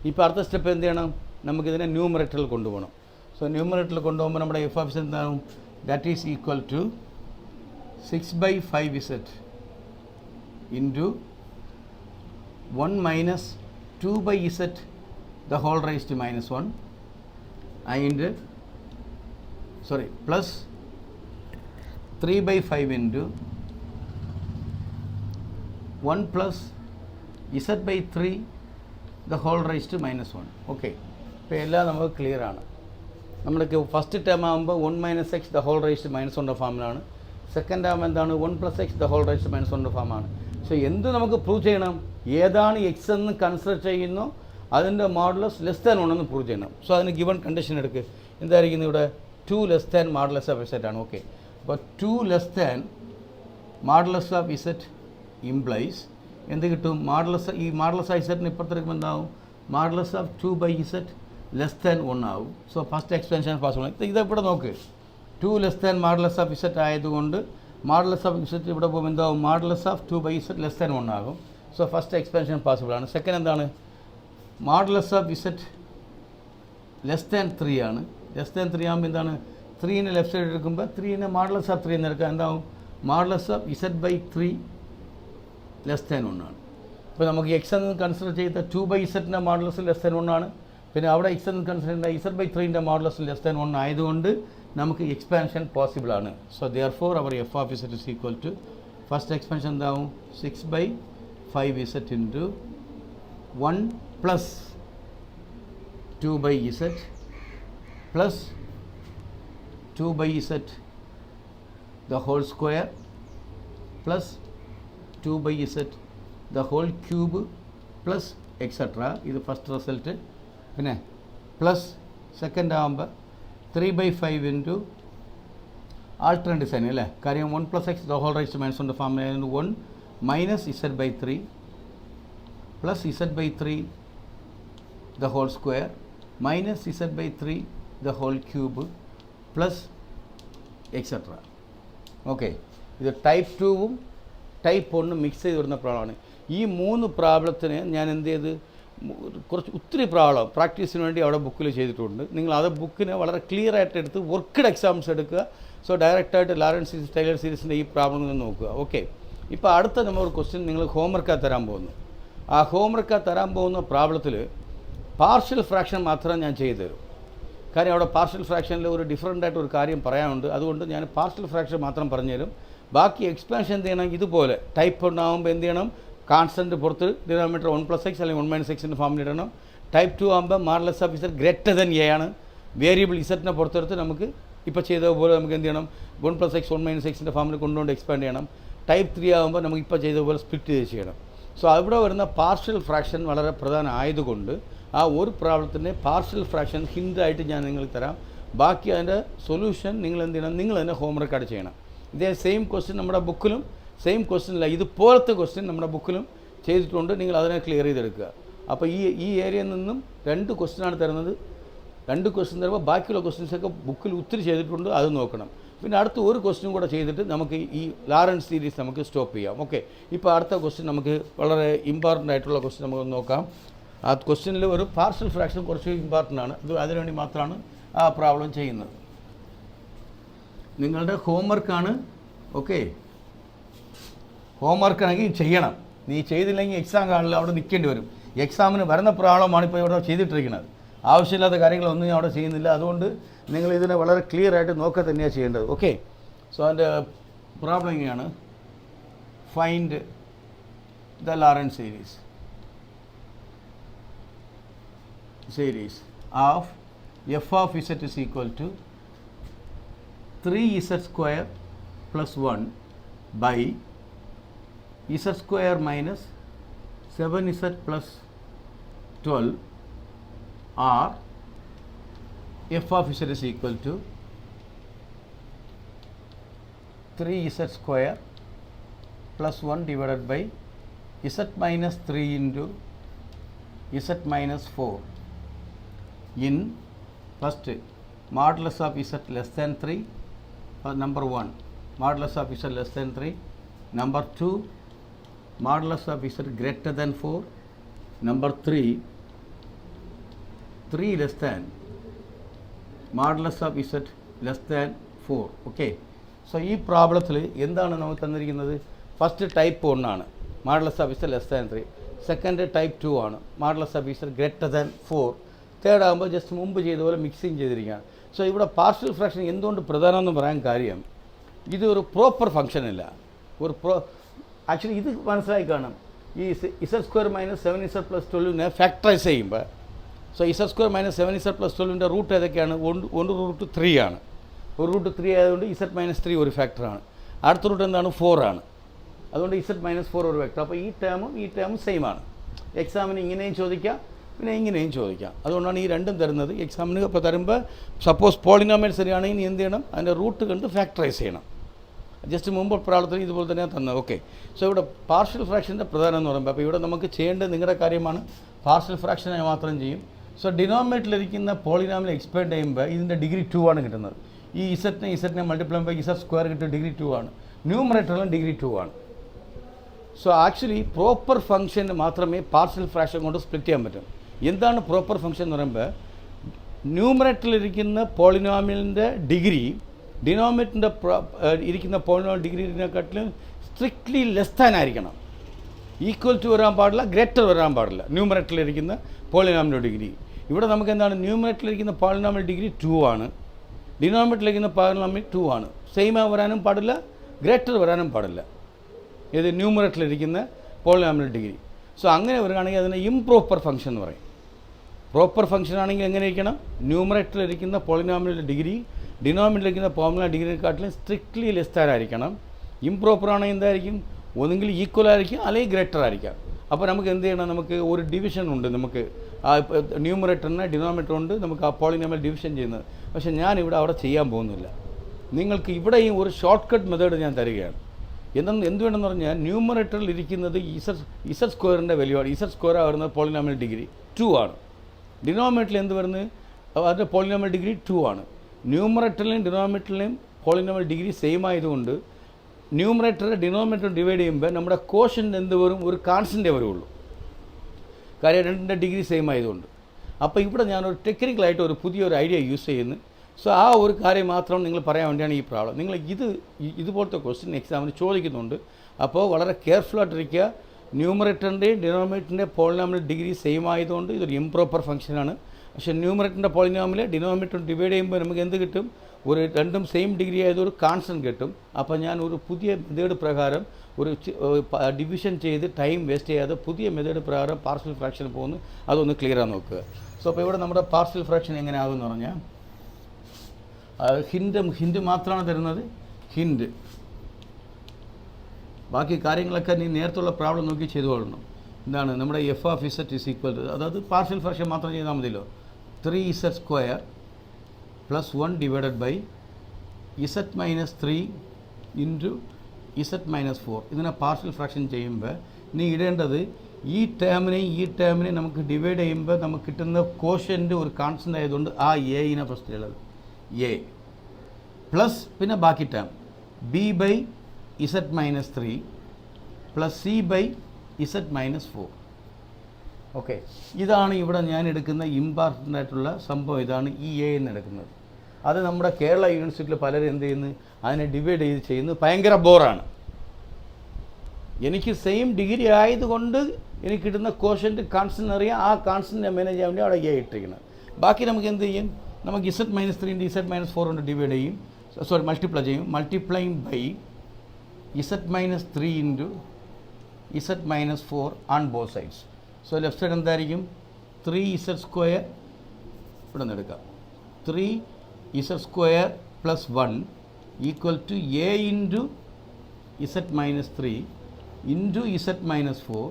ഇപ്പോൾ അടുത്ത സ്റ്റെപ്പ് എന്ത് ചെയ്യണം, നമുക്കിതിനെ ന്യൂമറേറ്ററിൽ കൊണ്ടുപോകണം. സോ ന്യൂമറേറ്ററിൽ കൊണ്ടുപോകുമ്പോൾ നമ്മുടെ എഫ് ഓഫ് z എന്താകും, that is equal to 6/5z into 1 minus 2/z the whole raised to -1 and plus 3/5 into 1 plus z/3 the whole raised to -1. Okay, ഇപ്പോൾ എല്ലാം നമുക്ക് ക്ലിയർ ആണ്. നമ്മൾക്ക് ഫസ്റ്റ് ടേം ആകുമ്പോൾ 1 - x the whole raised to -1 ഫോമിലാണ്. Second term എന്താണ് 1 + x the whole raised to -1 ഫോമാണ്. So എന്ത് നമുക്ക് പ്രൂവ് ചെയ്യണം, ഏതാണ് എക്സ് എന്ന് കൺസിഡർ ചെയ്യുന്നോ അതിൻ്റെ മോഡുലസ് ലെസ് ദാൻ 1 എന്ന് പ്രൂവ് ചെയ്യണം. സോ അതിന് ഗിവൺ കണ്ടീഷൻ എടുക്കുക. എന്തായിരിക്കും ഇവിടെ 2 less than modulus of z ആണ്. ഓക്കെ, അപ്പോൾ 2 less than modulus of z implies എന്ത് കിട്ടും, ഈ മോഡുലസ് ഓഫ് z ഇപ്പുറത്തെടുക്കുമ്പോൾ എന്താവും, modulus of 2/z less than 1 ആവും. So first expansion possible. ഇതെവിടെ നോക്ക്, 2 less than modulus of z ആയതുകൊണ്ട് മോഡുലസ് ഓഫ് z ഇവിടെ പോകുമ്പോൾ എന്താവും, modulus of 2/z less than 1 ആകും. സോ ഫസ്റ്റ് എക്സ്പെൻഷൻ പോസിബിൾ ആണ്. സെക്കൻഡ് എന്താണ്, modulus of z less than 3 ആണ്. ലെസ് ദാൻ 3 ആകുമ്പോൾ എന്താണ്, 3നെ ലെഫ്റ്റ് സൈഡ് എടുക്കുമ്പോൾ 3നെ മോഡുലസ് ഓഫ് 3 എന്ന് എടുക്കുക, എന്താവും modulus of z/3 less than 1 ആണ്. ഇപ്പോൾ നമുക്ക് എക്സ് എന്ന് കൺസിഡർ ചെയ്ത 2/z മോഡുലസ് ലെസ് ദാൻ 1 ആണ്. പിന്നെ അവിടെ എക്സ് എന്ന് കൺസിഡർ ചെയ്ത z/3 മോഡുലസ് ലെസ് ദാൻ 1 ആയതുകൊണ്ട് നമുക്ക് എക്സ്പാൻഷൻ പോസിബിൾ ആണ്. So therefore our f of z is equal to first expansion എന്താവും 6/5z into 1 plus 2/z plus 2/z the whole square plus 2/z the whole cube plus etc. ഇത് first result. പിന്നെ plus second ആകുമ്പോൾ 3/5 into alternate sign അല്ലേ, കാര്യം 1 + x the whole raised to -1 form 1 minus z/3 plus z/3 the whole square minus z/3 the whole cube plus etcetera. Okay, ഇത് type 2ഉം type 1ഉം mix ചെയ്ത് വരുന്ന പ്രോബ്ലമാണ്. ഈ 3 പ്രോബ്ലത്തിന് ഞാൻ എന്ത് ചെയ്ത് ഒത്തിരി പ്രോബ്ലം പ്രാക്ടീസിന് വേണ്ടി അവിടെ ബുക്കിൽ ചെയ്തിട്ടുണ്ട്. നിങ്ങൾ അത് ബുക്കിനെ വളരെ ക്ലിയർ ആയിട്ട് എടുത്ത് വർക്ക്ഡ് എക്സാംസ് എടുക്കുക. സോ ഡയറക്റ്റായിട്ട് ലാറൻസ് സീരീസ് ടൈലർ സീരീസിൻ്റെ ഈ പ്രോബ്ലം നോക്കുക. ഓക്കെ, ഇപ്പോൾ അടുത്ത നമ്മൾ ക്വസ്റ്റ്യൻ നിങ്ങൾ ഹോംവർക്കായി തരാൻ പോകുന്നു. ആ ഹോംവർക്കായി തരാൻ പോകുന്ന പ്രോബ്ലത്തിൽ പാർഷ്യൽ ഫ്രാക്ഷൻ മാത്രം ഞാൻ ചെയ്തു തരും. കാര്യം അവിടെ പാർഷ്യൽ ഫ്രാക്ഷനിൽ ഒരു ഡിഫറൻ്റ് ആയിട്ട് ഒരു കാര്യം പറയാനുണ്ട്. അതുകൊണ്ട് ഞാൻ പാർഷ്യൽ ഫ്രാക്ഷൻ മാത്രം പറഞ്ഞുതരും. ബാക്കി എക്സ്പാൻഷൻ എന്ത് ചെയ്യണം, ഇതുപോലെ ടൈപ്പ് 1 ആകുമ്പോൾ എന്ത് ചെയ്യണം, കോൺസ്റ്റൻറ്റ് പുറത്ത് ഡിനോമിനേറ്റർ 1 + x അല്ലെങ്കിൽ 1 - x ഫോമിലിടണം. ടൈപ്പ് 2 ആകുമ്പോൾ modulus of z greater than a ആണ്. വേരിയബിൾ z പുറത്തെടുത്ത് നമുക്ക് ഇപ്പോൾ ചെയ്തതുപോലെ നമുക്ക് എന്ത് ചെയ്യണം, 1 + x 1 - x ഫോമിൽ കൊണ്ടുകൊണ്ട് എക്സ്പാൻഡ് ചെയ്യണം. ടൈപ്പ് 3 ആകുമ്പോൾ നമുക്ക് ഇപ്പോൾ ചെയ്തതുപോലെ സ്പ്ലിറ്റ് ചെയ്ത് ചെയ്യണം. സോ അവിടെ വരുന്ന പാർഷ്യൽ ഫ്രാക്ഷൻ വളരെ പ്രധാനം ആയതുകൊണ്ട് ആ ഒരു പ്രോബ്ലത്തിൻ്റെ പാർഷ്യൽ ഫ്രാക്ഷൻ ഹിൻ്റായിട്ട് ഞാൻ നിങ്ങൾക്ക് തരാം. ബാക്കി അതിൻ്റെ സൊല്യൂഷൻ നിങ്ങൾ എന്ത് ചെയ്യണം, നിങ്ങൾ തന്നെ ഹോംവർക്കായിട്ട് ചെയ്യണം. ഇതേ സെയിം ക്വസ്റ്റ്യൻ നമ്മുടെ ബുക്കിലും സെയിം ക്വസ്റ്റ്യനില്ല, ഇതുപോലത്തെ ക്വസ്റ്റ്യൻ നമ്മുടെ ബുക്കിലും ചെയ്തിട്ടുണ്ട്. നിങ്ങൾ അതിനെ ക്ലിയർ ചെയ്തെടുക്കുക. അപ്പോൾ ഈ ഏരിയയിൽ നിന്നും 2 ക്വസ്റ്റ്യനാണ് തരുന്നത്. 2 ക്വസ്റ്റ്യൻ തരുമ്പോൾ ബാക്കിയുള്ള ക്വസ്റ്റ്യൻസൊക്കെ ബുക്കിൽ ഒത്തിരി ചെയ്തിട്ടുണ്ട്, അത് നോക്കണം. പിന്നെ അടുത്ത ഒരു ക്വസ്റ്റ്യൻ കൂടെ ചെയ്തിട്ട് നമുക്ക് ഈ ലാറൻസ് സീരീസ് നമുക്ക് സ്റ്റോപ്പ് ചെയ്യാം. ഓക്കെ, ഇപ്പോൾ അടുത്ത ക്വസ്റ്റ്യൻ നമുക്ക് വളരെ ഇമ്പോർട്ടൻ്റ് ആയിട്ടുള്ള ക്വസ്റ്റ്യൻ നമുക്ക് നോക്കാം. ആ ക്വസ്റ്റ്യനിൽ ഒരു പാർഷ്യൽ ഫ്രാക്ഷൻ കുറച്ച് ഇമ്പോർട്ടൻ്റ് ആണ്. അതിനുവേണ്ടി മാത്രമാണ് ആ പ്രോബ്ലം ചെയ്യുന്നത്. നിങ്ങളുടെ ഹോംവർക്കാണ്. ഓക്കെ, ഹോംവർക്കാണെങ്കിൽ ചെയ്യണം. നീ ചെയ്തില്ലെങ്കിൽ എക്സാം കാണില്ല, അവിടെ നിൽക്കേണ്ടി വരും. എക്സാമിന് വരുന്ന പ്രോബ്ലമാണ് ഇപ്പോൾ ഇവിടെ ചെയ്തിട്ടിരിക്കുന്നത്. ആവശ്യമില്ലാത്ത കാര്യങ്ങളൊന്നും ഞാൻ അവിടെ ചെയ്യുന്നില്ല. അതുകൊണ്ട് നിങ്ങൾ ഇതിനെ വളരെ ക്ലിയർ ആയിട്ട് നോക്കുക തന്നെയാണ് ചെയ്യേണ്ടത്. ഓക്കെ, സോ അതിൻ്റെ പ്രോബ്ലം ഇങ്ങനെയാണ്. Find the Laurent series of f of z is equal to 3z square plus 1 by z square minus 7z plus 12 or f of z is equal to 3z square plus 1 divided by z minus 3 into z minus 4 in first modulus of z less than 3, number 1 modulus of z less than 3, number 2 modulus of z greater than 4, number 3 less than modulus of z less than 4. Okay, so ഈ പ്രോബ്ലത്തിൽ എന്താണ് നമുക്ക് തന്നിരിക്കുന്നത്? First type 1 ആണ്, modulus of z less than 3. Second type 2 ആണ്, modulus of z greater than 4. Third ആകുമ്പോൾ just മുമ്പ് ചെയ്ത പോലെ മിക്സിങ് ചെയ്തിരിക്കുകയാണ്. സോ ഇവിടെ പാർഷ്യൽ ഫ്രാക്ഷൻ എന്തുകൊണ്ട് പ്രധാനമെന്ന് പറയാൻ കാര്യം, ഇത് ഒരു പ്രോപ്പർ ഫംഗ്ഷൻ അല്ല. ആക്ച്വലി ഇത് മനസ്സിലായി കാണും. ഈ z square minus 7z plus 12നെ ഫാക്ടറൈസ് ചെയ്യുമ്പോൾ, so z square minus 7z plus 12ൻ്റെ റൂട്ട് ഏതൊക്കെയാണ്? ഒന്ന് റൂട്ട് 3 ആണ്. ഒരു റൂട്ട് 3 ആയതുകൊണ്ട് ഇസഡ് മൈനസ് 3 ഒരു ഫാക്ടറാണ്. അടുത്ത റൂട്ട് എന്താണ്? 4 ആണ്. അതുകൊണ്ട് ഇസഡ് മൈനസ് 4 ഒരു ഫാക്ടർ. അപ്പോൾ ഈ ടേമും സെയിം ആണ്. എക്സാമിന് ഇങ്ങനെയും ചോദിക്കാം, പിന്നെ ഇങ്ങനെയും ചോദിക്കാം. അതുകൊണ്ടാണ് ഈ രണ്ടും തരുന്നത്. എക്സാമിന് ഇപ്പോൾ തരുമ്പോൾ സപ്പോസ് പോളിനോമിയൽ ശരിയാണെങ്കിൽ നീ എന്ത് ചെയ്യണം? അതിൻ്റെ റൂട്ട് കണ്ട് ഫാക്ടറൈസ് ചെയ്യണം. ജസ്റ്റ് മുമ്പ് പ്രാളത്തിൽ ഇതുപോലെ തന്നെയാണ് തന്നത്. ഓക്കെ, സോ ഇവിടെ പാർഷ്യൽ ഫ്രാക്ഷൻ്റെ പ്രധാനം എന്ന് പറയുമ്പോൾ, അപ്പോൾ ഇവിടെ നമുക്ക് ചെയ്യേണ്ടത് നിങ്ങളുടെ കാര്യമാണ്, പാർഷ്യൽ ഫ്രാക്ഷനെ മാത്രം ചെയ്യും. സോ ഡിനോമിനേറ്ററിലിരിക്കുന്ന പോളിനോമിയൽ എക്സ്പാൻഡ് ചെയ്യുമ്പോൾ ഇതിൻ്റെ ഡിഗ്രി 2 ആണ് കിട്ടുന്നത്. ഈ ഇസറ്റിനെ മൾട്ടിപ്ലൈ ബൈ ഇസഡ് സ്ക്വയർ കിട്ടും, ഡിഗ്രി 2 ആണ്. ന്യൂമറേറ്ററിലും ഡിഗ്രി 2 ആണ്. സോ ആക്ച്വലി പ്രോപ്പർ ഫംഗ്ഷൻ മാത്രമേ പാർഷ്യൽ ഫ്രാക്ഷൻ കൊണ്ട് സ്പ്ലിറ്റ് ചെയ്യാൻ പറ്റും. എന്താണ് പ്രോപ്പർ ഫംഗ്ഷൻ എന്ന് പറയുമ്പോൾ, ന്യൂമറേറ്ററിലിരിക്കുന്ന പോളിനോമിയലിൻ്റെ ഡിഗ്രി ഡിനോമിനേറ്ററിൻ്റെ ഇരിക്കുന്ന പോളിനോമിയൽ ഡിഗ്രിനെക്കാട്ടിലും സ്ട്രിക്ട്ലി ലെസ് ദാൻ ആയിരിക്കണം. ഈക്വൽ ടു വരാൻ പാടില്ല, ഗ്രേറ്റർ വരാൻ പാടില്ല ന്യൂമറേറ്ററിലിരിക്കുന്ന പോളിനോമിയൽ ഡിഗ്രി. ഇവിടെ നമുക്ക് എന്താണ്? ന്യൂമറേറ്ററിലിരിക്കുന്ന പോളിനോമിയൽ ഡിഗ്രി 2 ആണ്, ഡിനോമിനേറ്ററിലിരിക്കുന്ന പോളിനോമിയൽ 2 ആണ്. സെയിം വരാനും പാടില്ല, ഗ്രേറ്റർ വരാനും പാടില്ല. ഇത് ന്യൂമറേറ്ററിലിരിക്കുന്ന പോളിനോമിയൽ ഡിഗ്രി. സോ അങ്ങനെ വരികയാണെങ്കിൽ അതിനെ ഇംപ്രോപ്പർ ഫംഗ്ഷൻ എന്ന് പറയും. പ്രോപ്പർ ഫംഗ്ഷൻ ആണെങ്കിൽ എങ്ങനെ ഇരിക്കണം? ന്യൂമറേറ്ററിലിരിക്കുന്ന പോളിനോമിയൽ ഡിഗ്രി ഡിനോമിനേറ്ററിലിരിക്കുന്ന പോളിനോമിയൽ ഡിഗ്രിയെക്കാട്ടിലും സ്ട്രിക്ട്ലി ലെസ് ദാൻ ആയിരിക്കണം. ഇംപ്രോപ്പർ ആണെങ്കിൽ എന്തായിരിക്കും? ഒന്നുകിൽ ഈക്വൽ ആയിരിക്കും, അല്ലെങ്കിൽ ഗ്രേറ്റർ ആയിരിക്കാം. അപ്പോൾ നമുക്ക് എന്ത് ചെയ്യണം? നമുക്ക് ഒരു ഡിവിഷൻ ഉണ്ട്. നമുക്ക് ആ ന്യൂമറേറ്ററിനെ ഡിനോമിനേറ്റർ ഉണ്ട്, നമുക്ക് ആ പോളിനോമിയൽ ഡിവിഷൻ ചെയ്യുന്നത്. പക്ഷേ ഞാനിവിടെ അവിടെ ചെയ്യാൻ പോകുന്നില്ല. നിങ്ങൾക്ക് ഇവിടെയും ഒരു ഷോർട്ട് കട്ട് മെത്തേഡ് ഞാൻ തരികയാണ്. എന്ത് വേണമെന്ന് പറഞ്ഞാൽ, ന്യൂമറേറ്ററിൽ ഇരിക്കുന്നത് ഇസഡ് സ്ക്വയറിൻ്റെ വാല്യൂവാണ്. ഇസഡ് സ്ക്വയർ വരുന്നത് പോളിനോമിയൽ ഡിഗ്രി 2 ആണ്. ഡിനോമിനേറ്ററിൽ എന്ത് വരുന്നത്? അതിൻ്റെ പോളിനോമിയൽ ഡിഗ്രി 2 ആണ്. ന്യൂമറേറ്ററിലെയും ഡിനോമിനേറ്ററിലെയും പോളിനോമിയൽ ഡിഗ്രി സെയിം ആയതുകൊണ്ട് ന്യൂമറേറ്ററെ ഡിനോമിനേറ്റർ ഡിവൈഡ് ചെയ്യുമ്പോൾ നമ്മുടെ കോഷ്യൻ്റ് എന്ത് വരും? ഒരു കാൺസ്റ്റൻ്റേ വരുള്ളൂ. കാര്യം രണ്ടിൻ്റെ ഡിഗ്രി സെയിം ആയതുകൊണ്ട്. അപ്പോൾ ഇവിടെ ഞാനൊരു ടെക്നിക്കലായിട്ട് ഒരു പുതിയൊരു ഐഡിയ യൂസ് ചെയ്യുന്നു. സോ ആ ഒരു കാര്യം മാത്രം നിങ്ങൾ പറയാൻ വേണ്ടിയാണ് ഈ പ്രോബ്ലം. നിങ്ങൾ ഇതുപോലത്തെ ക്വസ്റ്റ്യൻ എക്സാമിന് ചോദിക്കുന്നുണ്ട്. അപ്പോൾ വളരെ കെയർഫുള്ളായിട്ടിരിക്കുക. ന്യൂമറേറ്ററിൻ്റെയും ഡിനോമിനേറ്ററിൻ്റെ പോളിനോമിയൽ ഡിഗ്രി സെയിം ആയതുകൊണ്ട് ഇതൊരു ഇംപ്രോപ്പർ ഫംഗ്ഷനാണ്. പക്ഷേ ന്യൂമറേറ്ററിൻ്റെ പോളിനോമിയൽ ഡിനോമിനേറ്റർ ഡിവൈഡ് ചെയ്യുമ്പോൾ നമുക്ക് എന്ത് കിട്ടും? ഒരു രണ്ടും സെയിം ഡിഗ്രി ആയതൊരു കോൺസ്റ്റൻറ്റ് കിട്ടും. അപ്പോൾ ഞാൻ ഒരു പുതിയ മെത്തേഡ് പ്രകാരം ഒരു ഡിവിഷൻ ചെയ്ത് ടൈം വേസ്റ്റ് ചെയ്യാതെ പുതിയ മെത്തേഡ് പ്രകാരം പാർഷ്യൽ ഫ്രാക്ഷൻ പോകുന്നു. അതൊന്ന് ക്ലിയർ ആയി നോക്കുക. സോ അപ്പോൾ ഇവിടെ നമ്മുടെ പാർഷ്യൽ ഫ്രാക്ഷൻ എങ്ങനെ ആകുമെന്ന് പറഞ്ഞാൽ, ഹിൻഡ് മാത്രമാണ് തരുന്നത്. ഹിൻഡ് ബാക്കി കാര്യങ്ങളൊക്കെ നീ നേരത്തുള്ള പ്രോബ്ലം നോക്കി ചെയ്തുകൊള്ളണം. എന്താണ് നമ്മുടെ F of Z is equal to, അതായത് പാർഷ്യൽ ഫ്രാക്ഷൻ മാത്രം ചെയ്താൽ മതിയല്ലോ. 3z square plus 1 divided by z minus 3 into z minus 4. ഇതിനെ പാർഷ്യൽ ഫ്രാക്ഷൻ ചെയ്യുമ്പോൾ നീ ഇടേണ്ടത് ഈ ടേമിനെയും നമുക്ക് ഡിവൈഡ് ചെയ്യുമ്പോൾ നമുക്ക് കിട്ടുന്ന കോഷ്യൻ്റ് ഒരു കോൺസ്റ്റൻ്റ് ആയതുകൊണ്ട് ആ എയിനെ ഫസ്റ്റ് ഉള്ളത് എ പ്ലസ് പിന്നെ ബാക്കി term B by z minus 3 plus C by z minus 4. Okay, ഇതാണ് ഇവിടെ ഞാൻ എടുക്കുന്ന ഇമ്പോർട്ടൻ്റ് ആയിട്ടുള്ള സംഭവം. ഇതാണ് ഈ എ എന്ന് എടുക്കുന്നത്. അത് നമ്മുടെ കേരള യൂണിവേഴ്സിറ്റിയിൽ പലരും എന്ത് ചെയ്യുന്നു? അതിനെ ഡിവൈഡ് ചെയ്ത് ചെയ്യുന്നത് ഭയങ്കര ബോറാണ്. എനിക്ക് സെയിം ഡിഗ്രി ആയതുകൊണ്ട് എനിക്ക് കിട്ടുന്ന കോഷ്യൻ്റ് കോൺസ്റ്റൻ്റ് അറിയാം. ആ കോൺസ്റ്റൻ്റ് മാനേജ് ചെയ്യാൻ വേണ്ടി അവിടെ എ ഇട്ടിരിക്കുന്നത്. ബാക്കി നമുക്ക് എന്ത് ചെയ്യും? നമുക്ക് z minus 3 into z minus 4 കൊണ്ട് ഡിവൈഡ് ചെയ്യും, മൾട്ടിപ്ലൈ ചെയ്യും. Multiplying by z minus 3 into z minus 4 on both sides. So left side എന്തായിരിക്കും? 3z സ്ക്വയർ ഇവിടെ നിന്ന് എടുക്കാം. 3z square plus 1 equal to a into z minus 3 into z minus 4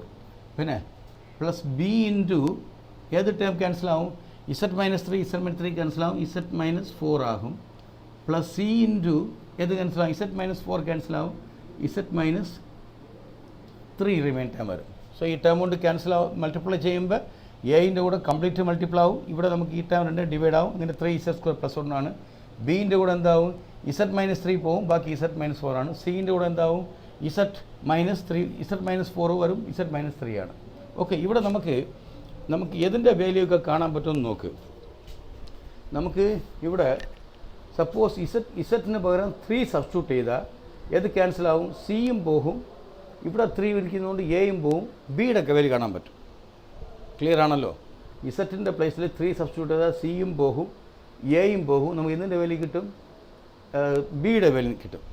പിന്നെ plus B into ഏത് term cancel ആവും z minus 3 z minus 3 cancel ആവും z minus 4 ആകും plus C into ഏത് ക്യാൻസൽ ആവും z മൈനസ് 4 ക്യാൻസൽ ആവും z minus 3 remain term വരും. So ഈ ടേം കൊണ്ട് ക്യാൻസൽ ആവും, മൾട്ടിപ്ലൈ ചെയ്യുമ്പോൾ എയിൻ്റെ കൂടെ കംപ്ലീറ്റ് മൾട്ടിപ്ലൈ ആവും. ഇവിടെ നമുക്ക് ഈ ടേം 2 ഡിവൈഡ് ആവും. അങ്ങനെ 3z² പ്ലസ് 1 ആണ്. ബീൻ്റെ കൂടെ എന്താവും z മൈനസ് 3 പോവും, ബാക്കി z മൈനസ് 4 ആണ്. സീൻ്റെ കൂടെ എന്താവും z മൈനസ് 3 z മൈനസ് 4 വരും, z മൈനസ് 3 ആണ്. ഓക്കെ, ഇവിടെ നമുക്ക് ഏതിൻ്റെ വാല്യൂ ഒക്കെ കാണാൻ പറ്റുമെന്ന് നോക്ക്. നമുക്ക് ഇവിടെ സപ്പോസ് ഇസറ്റിന് പകരം 3 സബ്സ്റ്റിറ്റ്യൂട്ട് ചെയ്താൽ ഏത് ക്യാൻസൽ ആവും, സിയും പോകും, ഇവിടെ 3 ഇരിക്കുന്നതുകൊണ്ട് എയും പോവും, ബിയുടെ ഒക്കെ വാല്യൂ കാണാൻ പറ്റും. ക്ലിയർ ആണല്ലോ? ഇസറ്റിൻ്റെ പ്ലേസിൽ 3 സബ്സ്റ്റിറ്റ്യൂട്ട് ചെയ്താൽ സിയും പോകും, എയും പോകും, നമുക്ക് എന്തിൻ്റെ വാല്യൂ കിട്ടും, ബിയുടെ വാല്യൂ കിട്ടും.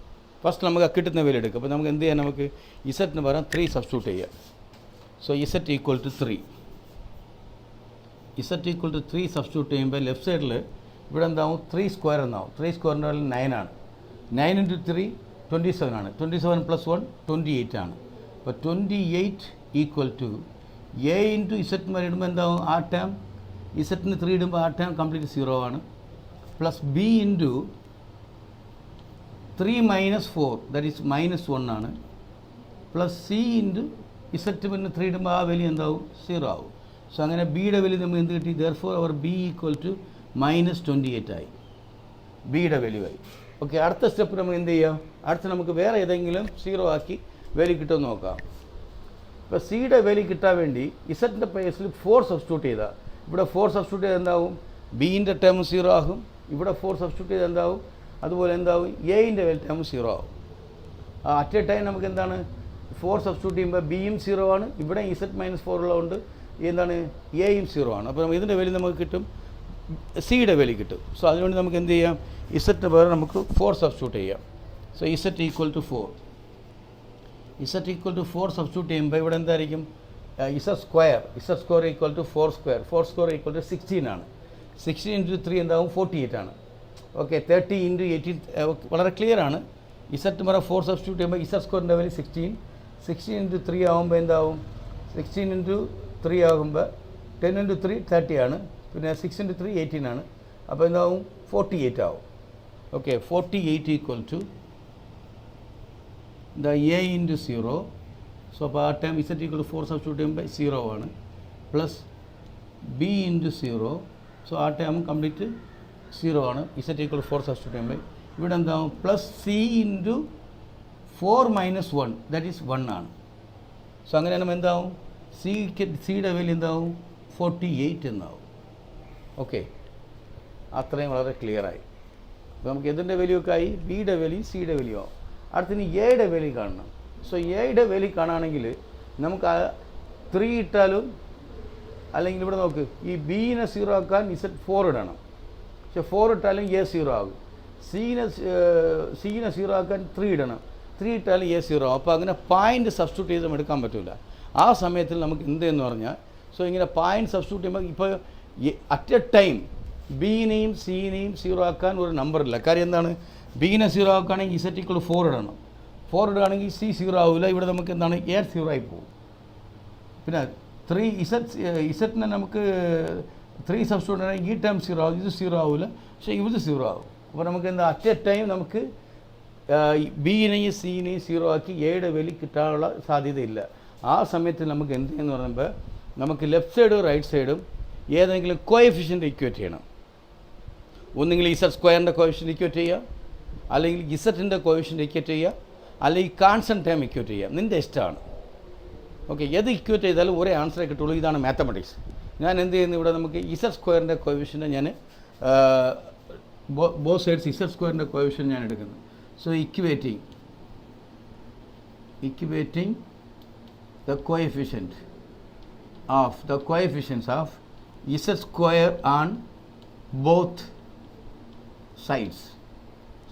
ഫസ്റ്റ് നമുക്ക് കിട്ടുന്ന വാല്യൂ എടുക്കും. അപ്പോൾ നമുക്ക് എന്ത് ചെയ്യാൻ, നമുക്ക് ഇസറ്റിന് പകരം 3 സബ്സ്റ്റിറ്റ്യൂട്ട് ചെയ്യാം. So z equal to 3, z equal to 3 substitute ചെയ്യുമ്പോൾ ലെഫ്റ്റ് സൈഡിൽ ഇവിടെ എന്താവും 3 സ്ക്വയർ എന്നാവും. 3 സ്ക്വയറിൻ്റെ വാല്യൂ 9 ആണ്. 9 ഇൻറ്റു 3 27 ആണ്. 27 പ്ലസ് 1 28 ആണ്. അപ്പോൾ 28 ഈക്വൽ ടു എ ഇൻറ്റു ഇസറ്റ് വരെ ഇടുമ്പോൾ എന്താവും, ആ ടേം ഇസറ്റിന് 3 ഇടുമ്പോൾ ആ ടേം കംപ്ലീറ്റ് 0 ആണ്. Plus B into 3 minus 4 that is minus 1 ആണ്. പ്ലസ് സി ഇൻറ്റു ഇസറ്റ് പിന്നെ 3 ഇടുമ്പോൾ ആ വാല്യൂ എന്താവും, 0 ആവും. സോ അങ്ങനെ ബിയുടെ വാല്യൂ നമ്മൾ എന്ത് കിട്ടി, therefore our B equal to minus 28 ആയി, ബിയുടെ വാല്യൂ ആയി. ഓക്കെ, അടുത്ത സ്റ്റെപ്പ് നമ്മൾ എന്ത് ചെയ്യാം, അടുത്ത നമുക്ക് വേറെ ഏതെങ്കിലും 0 ആക്കി വാല്യൂ കിട്ടുമെന്ന് നോക്കാം. ഇപ്പോൾ സിയുടെ വാല്യൂ കിട്ടാൻ വേണ്ടി ഇസറ്റിൻ്റെ പ്ലേസിൽ 4 സബ്സ്റ്റിറ്റ്യൂട്ട് ചെയ്താൽ, ഇവിടെ 4 സബ്സ്റ്റിറ്റ്യൂട്ട് ചെയ്ത് എന്താവും, ബിൻ്റെ ടേം 0 ആകും, ഇവിടെ 4 സബ്സ്റ്റിറ്റ്യൂട്ട് ചെയ്ത് എന്താവും, അതുപോലെ എന്താവും എയിൻ്റെ ടേം 0 ആവും. അറ്റ് എ ടൈം നമുക്ക് എന്താണ് 4 സബ്സ്റ്റിറ്റ്യൂട്ട് ചെയ്യുമ്പോൾ ബിയും 0 ആണ്, ഇവിടെ ഇസറ്റ് മൈനസ് 4 ഉള്ളതുകൊണ്ട് എന്താണ് എയും 0 ആണ്. അപ്പോൾ ഇതിൻ്റെ വാല്യൂ നമുക്ക് കിട്ടും, സിയുടെ വാല്യൂ കിട്ടും. സോ അതുകൊണ്ട് നമുക്ക് എന്ത് ചെയ്യാം, ഇസറ്റിന് പകരം നമുക്ക് 4 സബ്സ്റ്റിറ്റ്യൂട്ട് ചെയ്യാം. So z equal to 4, z equal to 4 substitute ചെയ്യുമ്പോൾ ഇവിടെ എന്തായിരിക്കും, z square equal to 4 square equal to 16 ആണ്. 16 ഇൻറ്റു 3 എന്താവും 48 ആണ്. ഓക്കെ, 30 ഇൻറ്റു 18 വളരെ ക്ലിയർ ആണ്. ഇസറ്റ് മറ 4 സബ്സ്റ്റിറ്റ്യൂട്ട് ചെയ്യുമ്പോൾ ഇസറ്റ് സ്ക്വയറിൻ്റെ വാല്യൂ 16 ഇൻറ്റു 3 ആകുമ്പോൾ എന്താവും, 16 ഇൻറ്റു 3 ആകുമ്പോൾ 10 ഇൻറ്റു 3 30 ആണ്, പിന്നെ 6 ഇൻറ്റു 3 18 ആണ്. അപ്പോൾ എന്താവും 48 ആവും. Okay, 48 equal to a into 0. So അപ്പോൾ ആ ടൈം ഇസറ്റ് ഈക്വൽ ടു 4 സബ്സ്റ്റിറ്റ്യൂട്ട് ചെയ്യുമ്പോൾ 0 ആണ്. Plus B into 0. സോ ആ ടൈം കംപ്ലീറ്റ് 0 ആണ്. ഇസറ്റ് ഈക്വൽ ടു 4 സബ്സ്റ്റിറ്റ്യൂട്ട് ചെയ്യുമ്പോൾ ഇവിടെ എന്താവും, plus C into 4 minus 1 that is 1 ആണ്. സോ അങ്ങനെ നമ്മൾ എന്താവും, സിയുടെ വാല്യൂ എന്താവും 48 എന്നാവും. ഓക്കെ, അത്രയും വളരെ ക്ലിയറായി. അപ്പോൾ നമുക്ക് എന്തിൻ്റെ വാല്യൂ ഒക്കെ ആയി, ബിയുടെ വാല്യൂ സിയുടെ വാല്യൂ ആവും. അടുത്തിന് എയുടെ വാല്യൂ കാണണം. സോ എയുടെ വാല്യൂ കാണുകയാണെങ്കിൽ നമുക്ക് 3 ഇട്ടാലും, അല്ലെങ്കിൽ ഇവിടെ നോക്ക്, ഈ ബിനെ 0 ആക്കാൻ ഇസറ്റ് 4 ഇടണം. പക്ഷേ 4 ഇട്ടാലും എ 0 ആകും. സീനെ 0 ആക്കാൻ 3 ഇടണം. 3 ഇട്ടാലും എ 0 ആകും. അപ്പോൾ അങ്ങനെ പോയിൻ്റ് സബ്സ്റ്റിറ്റ്യൂട്ട് ചെയ്തും എടുക്കാൻ പറ്റില്ല. ആ സമയത്തിൽ നമുക്ക് എന്തെന്ന് പറഞ്ഞാൽ, സോ ഇങ്ങനെ പോയിൻ്റ് സബ്സ്റ്റിറ്റ്യൂട്ട് ചെയ്യുമ്പോൾ ഇപ്പോൾ അറ്റ് എ ടൈം ബിനെയും സിനെയും 0 ആക്കാൻ ഒരു നമ്പറില്ല. കാര്യം എന്താണ്, ബിനെ 0 ആക്കുകയാണെങ്കിൽ ഇസറ്റ് ഈക്വൽ 4 ഇടണം. 4 ഇടുകയാണെങ്കിൽ സി 0 ആവില്ല. ഇവിടെ നമുക്ക് എന്താണ് എ 0 ആയി പോകും. പിന്നെ 3 ഇസറ്റിനെ നമുക്ക് 3 സബ്സ്റ്റിറ്റ്യൂട്ട് ആണെങ്കിൽ ഈ ടൈം 0 ആവും, ഇത് 0 ആവില്ല, പക്ഷേ ഇത് 0 ആവും. അപ്പോൾ നമുക്ക് എന്താ അറ്റ് എ ടൈം നമുക്ക് ബിനെയും സിനെയും 0 ആക്കി എയുടെ വാല്യൂ കിട്ടാനുള്ള സാധ്യതയില്ല. ആ സമയത്ത് നമുക്ക് എന്ത് ചെയ്യുന്നു പറയുമ്പോൾ, നമുക്ക് ലെഫ്റ്റ് സൈഡും റൈറ്റ് സൈഡും ഏതെങ്കിലും കോഎഫിഷ്യൻ്റ് ഇക്വേറ്റ് ചെയ്യണം. ഒന്നുകിൽ ഇസറ്റ് സ്ക്വയറിൻ്റെ കോഎഫിഷ്യൻ്റ് ഇക്വേറ്റ് ചെയ്യുക, അല്ലെങ്കിൽ ഇസറ്റിൻ്റെ കോഎഫിഷ്യൻ്റ് ഇക്വേറ്റ് ചെയ്യുക, അല്ലെങ്കിൽ കോൺസ്റ്റൻറ്റ് ടൈം ഇക്വേറ്റ് ചെയ്യുക. നിൻ്റെ ഇഷ്ടമാണ്. ഓക്കെ, ഏത് ഇക്വേറ്റ് ചെയ്താലും ഒരേ ആൻസറേ കിട്ടുള്ളൂ. ഇതാണ് മാത്തമാറ്റിക്സ്. ഞാൻ എന്ത് ചെയ്യുന്നു, ഇവിടെ നമുക്ക് ഇസറ്റ് സ്ക്വയറിൻ്റെ കോഎഫിഷ്യൻ്റ് ഞാൻ ബോത്ത് സൈഡ്സ് ഇസറ്റ് സ്ക്വയറിൻ്റെ കോഎഫിഷ്യൻ്റ് ഞാൻ എടുക്കുന്നു. So equating the coefficient of the coefficients of z square on both sides.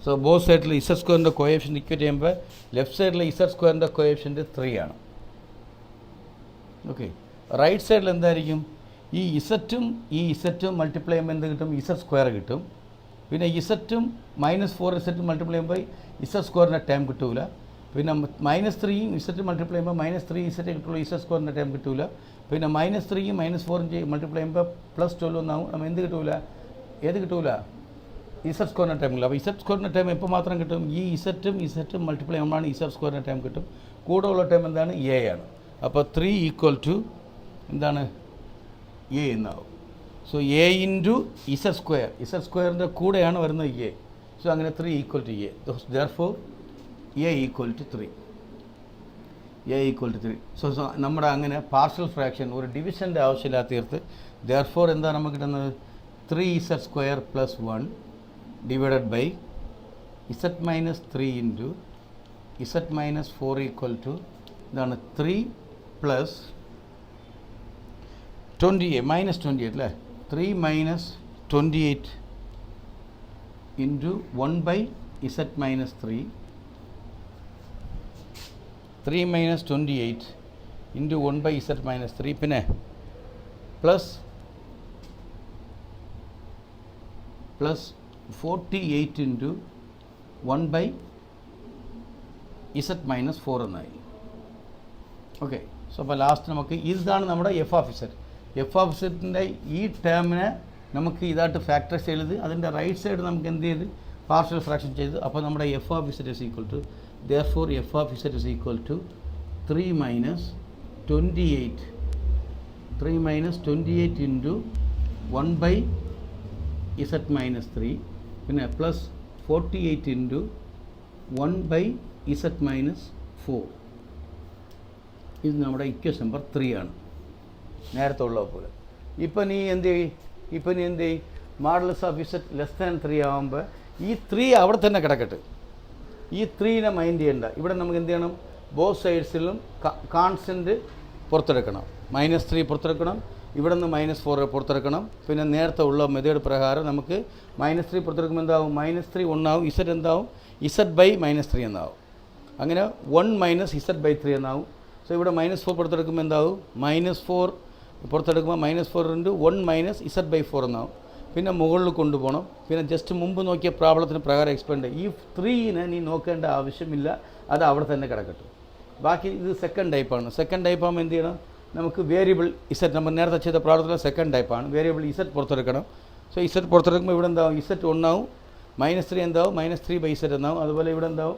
So both sides z square ന്റെ coefficient equate ചെയ്യുമ്പോൾ ലെഫ്റ്റ് സൈഡിലെ z square ന്റെ coefficient 3 ആണ്. ഓക്കെ, റൈറ്റ് സൈഡിൽ എന്തായിരിക്കും, ഈ ഇസറ്റും മൾട്ടിപ്ലൈ ചെയ്യുമ്പോൾ എന്ത് കിട്ടും, z square കിട്ടും. പിന്നെ ഇസറ്റും -4z മൾട്ടിപ്ലൈ ചെയ്യുമ്പോൾ ഇസഡ് സ്ക്വയറിൻ്റെ ടൈം കിട്ടൂല. പിന്നെ -3യും ഇസറ്റ് മൾട്ടിപ്ലൈ ചെയ്യുമ്പോൾ -3z കിട്ടുള്ളൂ, ഇസഡ് സ്ക്വയറിൻ്റെ ടൈം കിട്ടൂല. പിന്നെ -3യും -4 മൾട്ടിപ്ലൈ ചെയ്യുമ്പോൾ +12 ഒന്നാവും. നമ്മൾ എന്ത് കിട്ടൂല? ഏത് കിട്ടൂല? ഇസഡ് സ്ക്വയറിൻ്റെ ടൈം കിട്ടില്ല. അപ്പോൾ ഇസഡ് സ്ക്വയറിൻ്റെ ടൈം എപ്പോൾ മാത്രം കിട്ടും? ഈ ഇസറ്റും മൾട്ടിപ്ലൈ ചെയ്യുമ്പോഴാണ് ഇസഡ് സ്ക്വയറിൻ്റെ ടൈം കിട്ടും. കൂടെ ഉള്ള ടൈം എന്താണ്? എ ആണ്. അപ്പോൾ 3 = എന്താണ്? എ എന്നാവും. സോ എ ഇൻറ്റു ഇസഡ് സ്ക്വയറിൻ്റെ കൂടെയാണ് വരുന്നത് എ. സോ അങ്ങനെ 3 = എ. Therefore A = 3. സോ നമ്മുടെ അങ്ങനെ പാർഷ്യൽ ഫ്രാക്ഷൻ ഒരു ഡിവിഷൻ്റെ ആവശ്യമില്ലാത്ത തീർത്ത് ദെയർഫോർ എന്താ നമുക്ക് കിട്ടുന്നത്? 3z² + 1 divided by z-3 into z-4 ഇതാണ് 3 + 28 അല്ലേ? 3 - 28 ഇൻറ്റു 1/z-3 3 - 28 ഇൻറ്റു 1/z-3 പിന്നെ പ്ലസ് 48 ഇൻറ്റു 1/z-4 എന്നായി. ഓക്കെ. സോ അപ്പോൾ ലാസ്റ്റ് നമുക്ക് ഇതാണ് നമ്മുടെ എഫ് ഓഫ് ഇസഡിൻ്റെ ഈ ടേമിനെ നമുക്ക് ഇതായിട്ട് ഫാക്ടറൈസ് ചെയ്ത് അതിൻ്റെ റൈറ്റ് സൈഡ് നമുക്ക് എന്ത് ചെയ്ത് പാർഷ്യൽ ഫ്രാക്ഷൻ ചെയ്ത് അപ്പോൾ നമ്മുടെ F of Z is equal to therefore f of z is equal to 3 - 28 into 1/z-3 പിന്നെ പ്ലസ് 48 into 1/z-4. ഇത് നമ്മുടെ ഇക്വേഷൻ നമ്പർ 3 ആണ്, നേരത്തെ ഉള്ള പോലെ. ഇപ്പം നീ എന്ത് ചെയ്യും? മോഡുലസ് ഓഫ് z <3 ആകുമ്പോൾ ഈ 3 അവിടെ തന്നെ കിടക്കട്ടെ. ഈ 3നെ മൈൻഡ് ചെയ്യേണ്ട. ഇവിടെ നമുക്ക് എന്ത് ചെയ്യണം? Both സൈഡ്സിലും constant പുറത്തെടുക്കണം. -3 പുറത്തെടുക്കണം, ഇവിടെ നിന്ന് -4 പുറത്തെടുക്കണം. പിന്നെ നേരത്തെ ഉള്ള മെത്തേഡ് പ്രകാരം നമുക്ക് -3 പുറത്തെടുക്കുമ്പോൾ എന്താവും? -3 ഒന്നാവും. ഇസഡ് എന്താവും? z/-3 എന്നാവും. അങ്ങനെ 1 - z/3 എന്നാവും. സോ ഇവിടെ -4 പുറത്തെടുക്കുമ്പോൾ എന്താവും? -4 പുറത്തെടുക്കുമ്പോൾ -4 × 1 - z/4 എന്നാവും. പിന്നെ മുകളിൽ കൊണ്ടുപോകണം. പിന്നെ ജസ്റ്റ് മുമ്പ് നോക്കിയ പ്രോബ്ലത്തിന് പ്രകാരം എക്സ്പ്ലെയിൻ ചെയ്യും. ഈ 3നെ നീ നോക്കേണ്ട ആവശ്യമില്ല, അത് അവിടെ തന്നെ കിടക്കട്ടെ. ബാക്കി ഇത് സെക്കൻഡ് ടൈപ്പാണ്. സെക്കൻഡ് ടൈപ്പാകുമ്പോൾ എന്ത് ചെയ്യണം? നമുക്ക് വേരിയബിൾ ഇസഡ് നമ്മൾ നേരത്തെ ചെയ്ത പ്രോബ്ലത്തിലെ സെക്കൻഡ് ടൈപ്പാണ്. വേരിയബിൾ ഇസഡ് പുറത്തെടുക്കണം. സോ ഇസഡ് പുറത്തെടുക്കുമ്പോൾ ഇവിടെ എന്താവും? ഇസഡ് ഒന്നാവും. -3 എന്താവും? -3/z എന്നാവും. അതുപോലെ ഇവിടെ എന്താവും?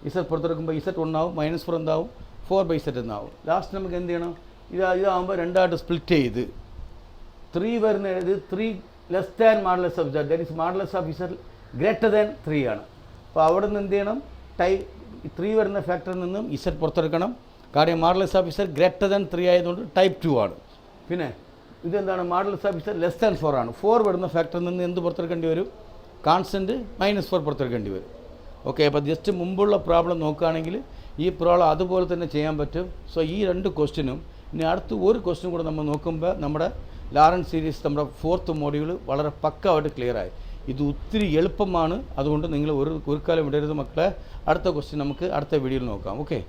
Z പുറത്തെടുക്കുമ്പോൾ Z ഒന്നാവും. -4 എന്താവും? 4/z എന്നാവും. ലാസ്റ്റ് നമുക്ക് എന്ത് ചെയ്യണം? ഇതാകുമ്പോൾ രണ്ടായിട്ട് സ്പ്ലിറ്റ് ചെയ്ത് 3 വരുന്ന ഇത് 3 less than modulus of z, that is modulus of z greater than 3 ആണ്. അപ്പോൾ അവിടെ നിന്ന് എന്ത് ചെയ്യണം? 3 വരുന്ന ഫാക്ടറിൽ നിന്നും z പുറത്തെടുക്കണം. കാര്യം modulus of z greater than 3 ആയതുകൊണ്ട് ടൈപ്പ് 2 ആണ്. പിന്നെ ഇതെന്താണ്? Modulus of z less than 4 ആണ്. 4 വരുന്ന ഫാക്ടറിൽ നിന്ന് എന്ത് പുറത്തെടുക്കേണ്ടി വരും? കോൺസ്റ്റൻറ്റ് -4 പുറത്തെടുക്കേണ്ടി വരും. ഓക്കെ. അപ്പോൾ ജസ്റ്റ് മുമ്പുള്ള പ്രോബ്ലം നോക്കുകയാണെങ്കിൽ ഈ പ്രോബ്ലം അതുപോലെ തന്നെ ചെയ്യാൻ പറ്റും. സോ ഈ 2 ക്വസ്റ്റ്യനും ഇനി അടുത്ത് ഒരു ക്വസ്റ്റ്യൻ കൂടെ നമ്മൾ നോക്കുമ്പോൾ നമ്മുടെ ലാറൻസ് സീരീസ് നമ്മുടെ 4th മോഡ്യൂൾ വളരെ പക്കമായിട്ട് ക്ലിയറായി. ഇത് ഒത്തിരി എളുപ്പമാണ്. അതുകൊണ്ട് നിങ്ങൾ ഒരു കാലം വിടരുത് മക്കളെ. അടുത്ത ക്വസ്റ്റ്യൻ നമുക്ക് അടുത്ത വീഡിയോയിൽ നോക്കാം. ഓക്കെ.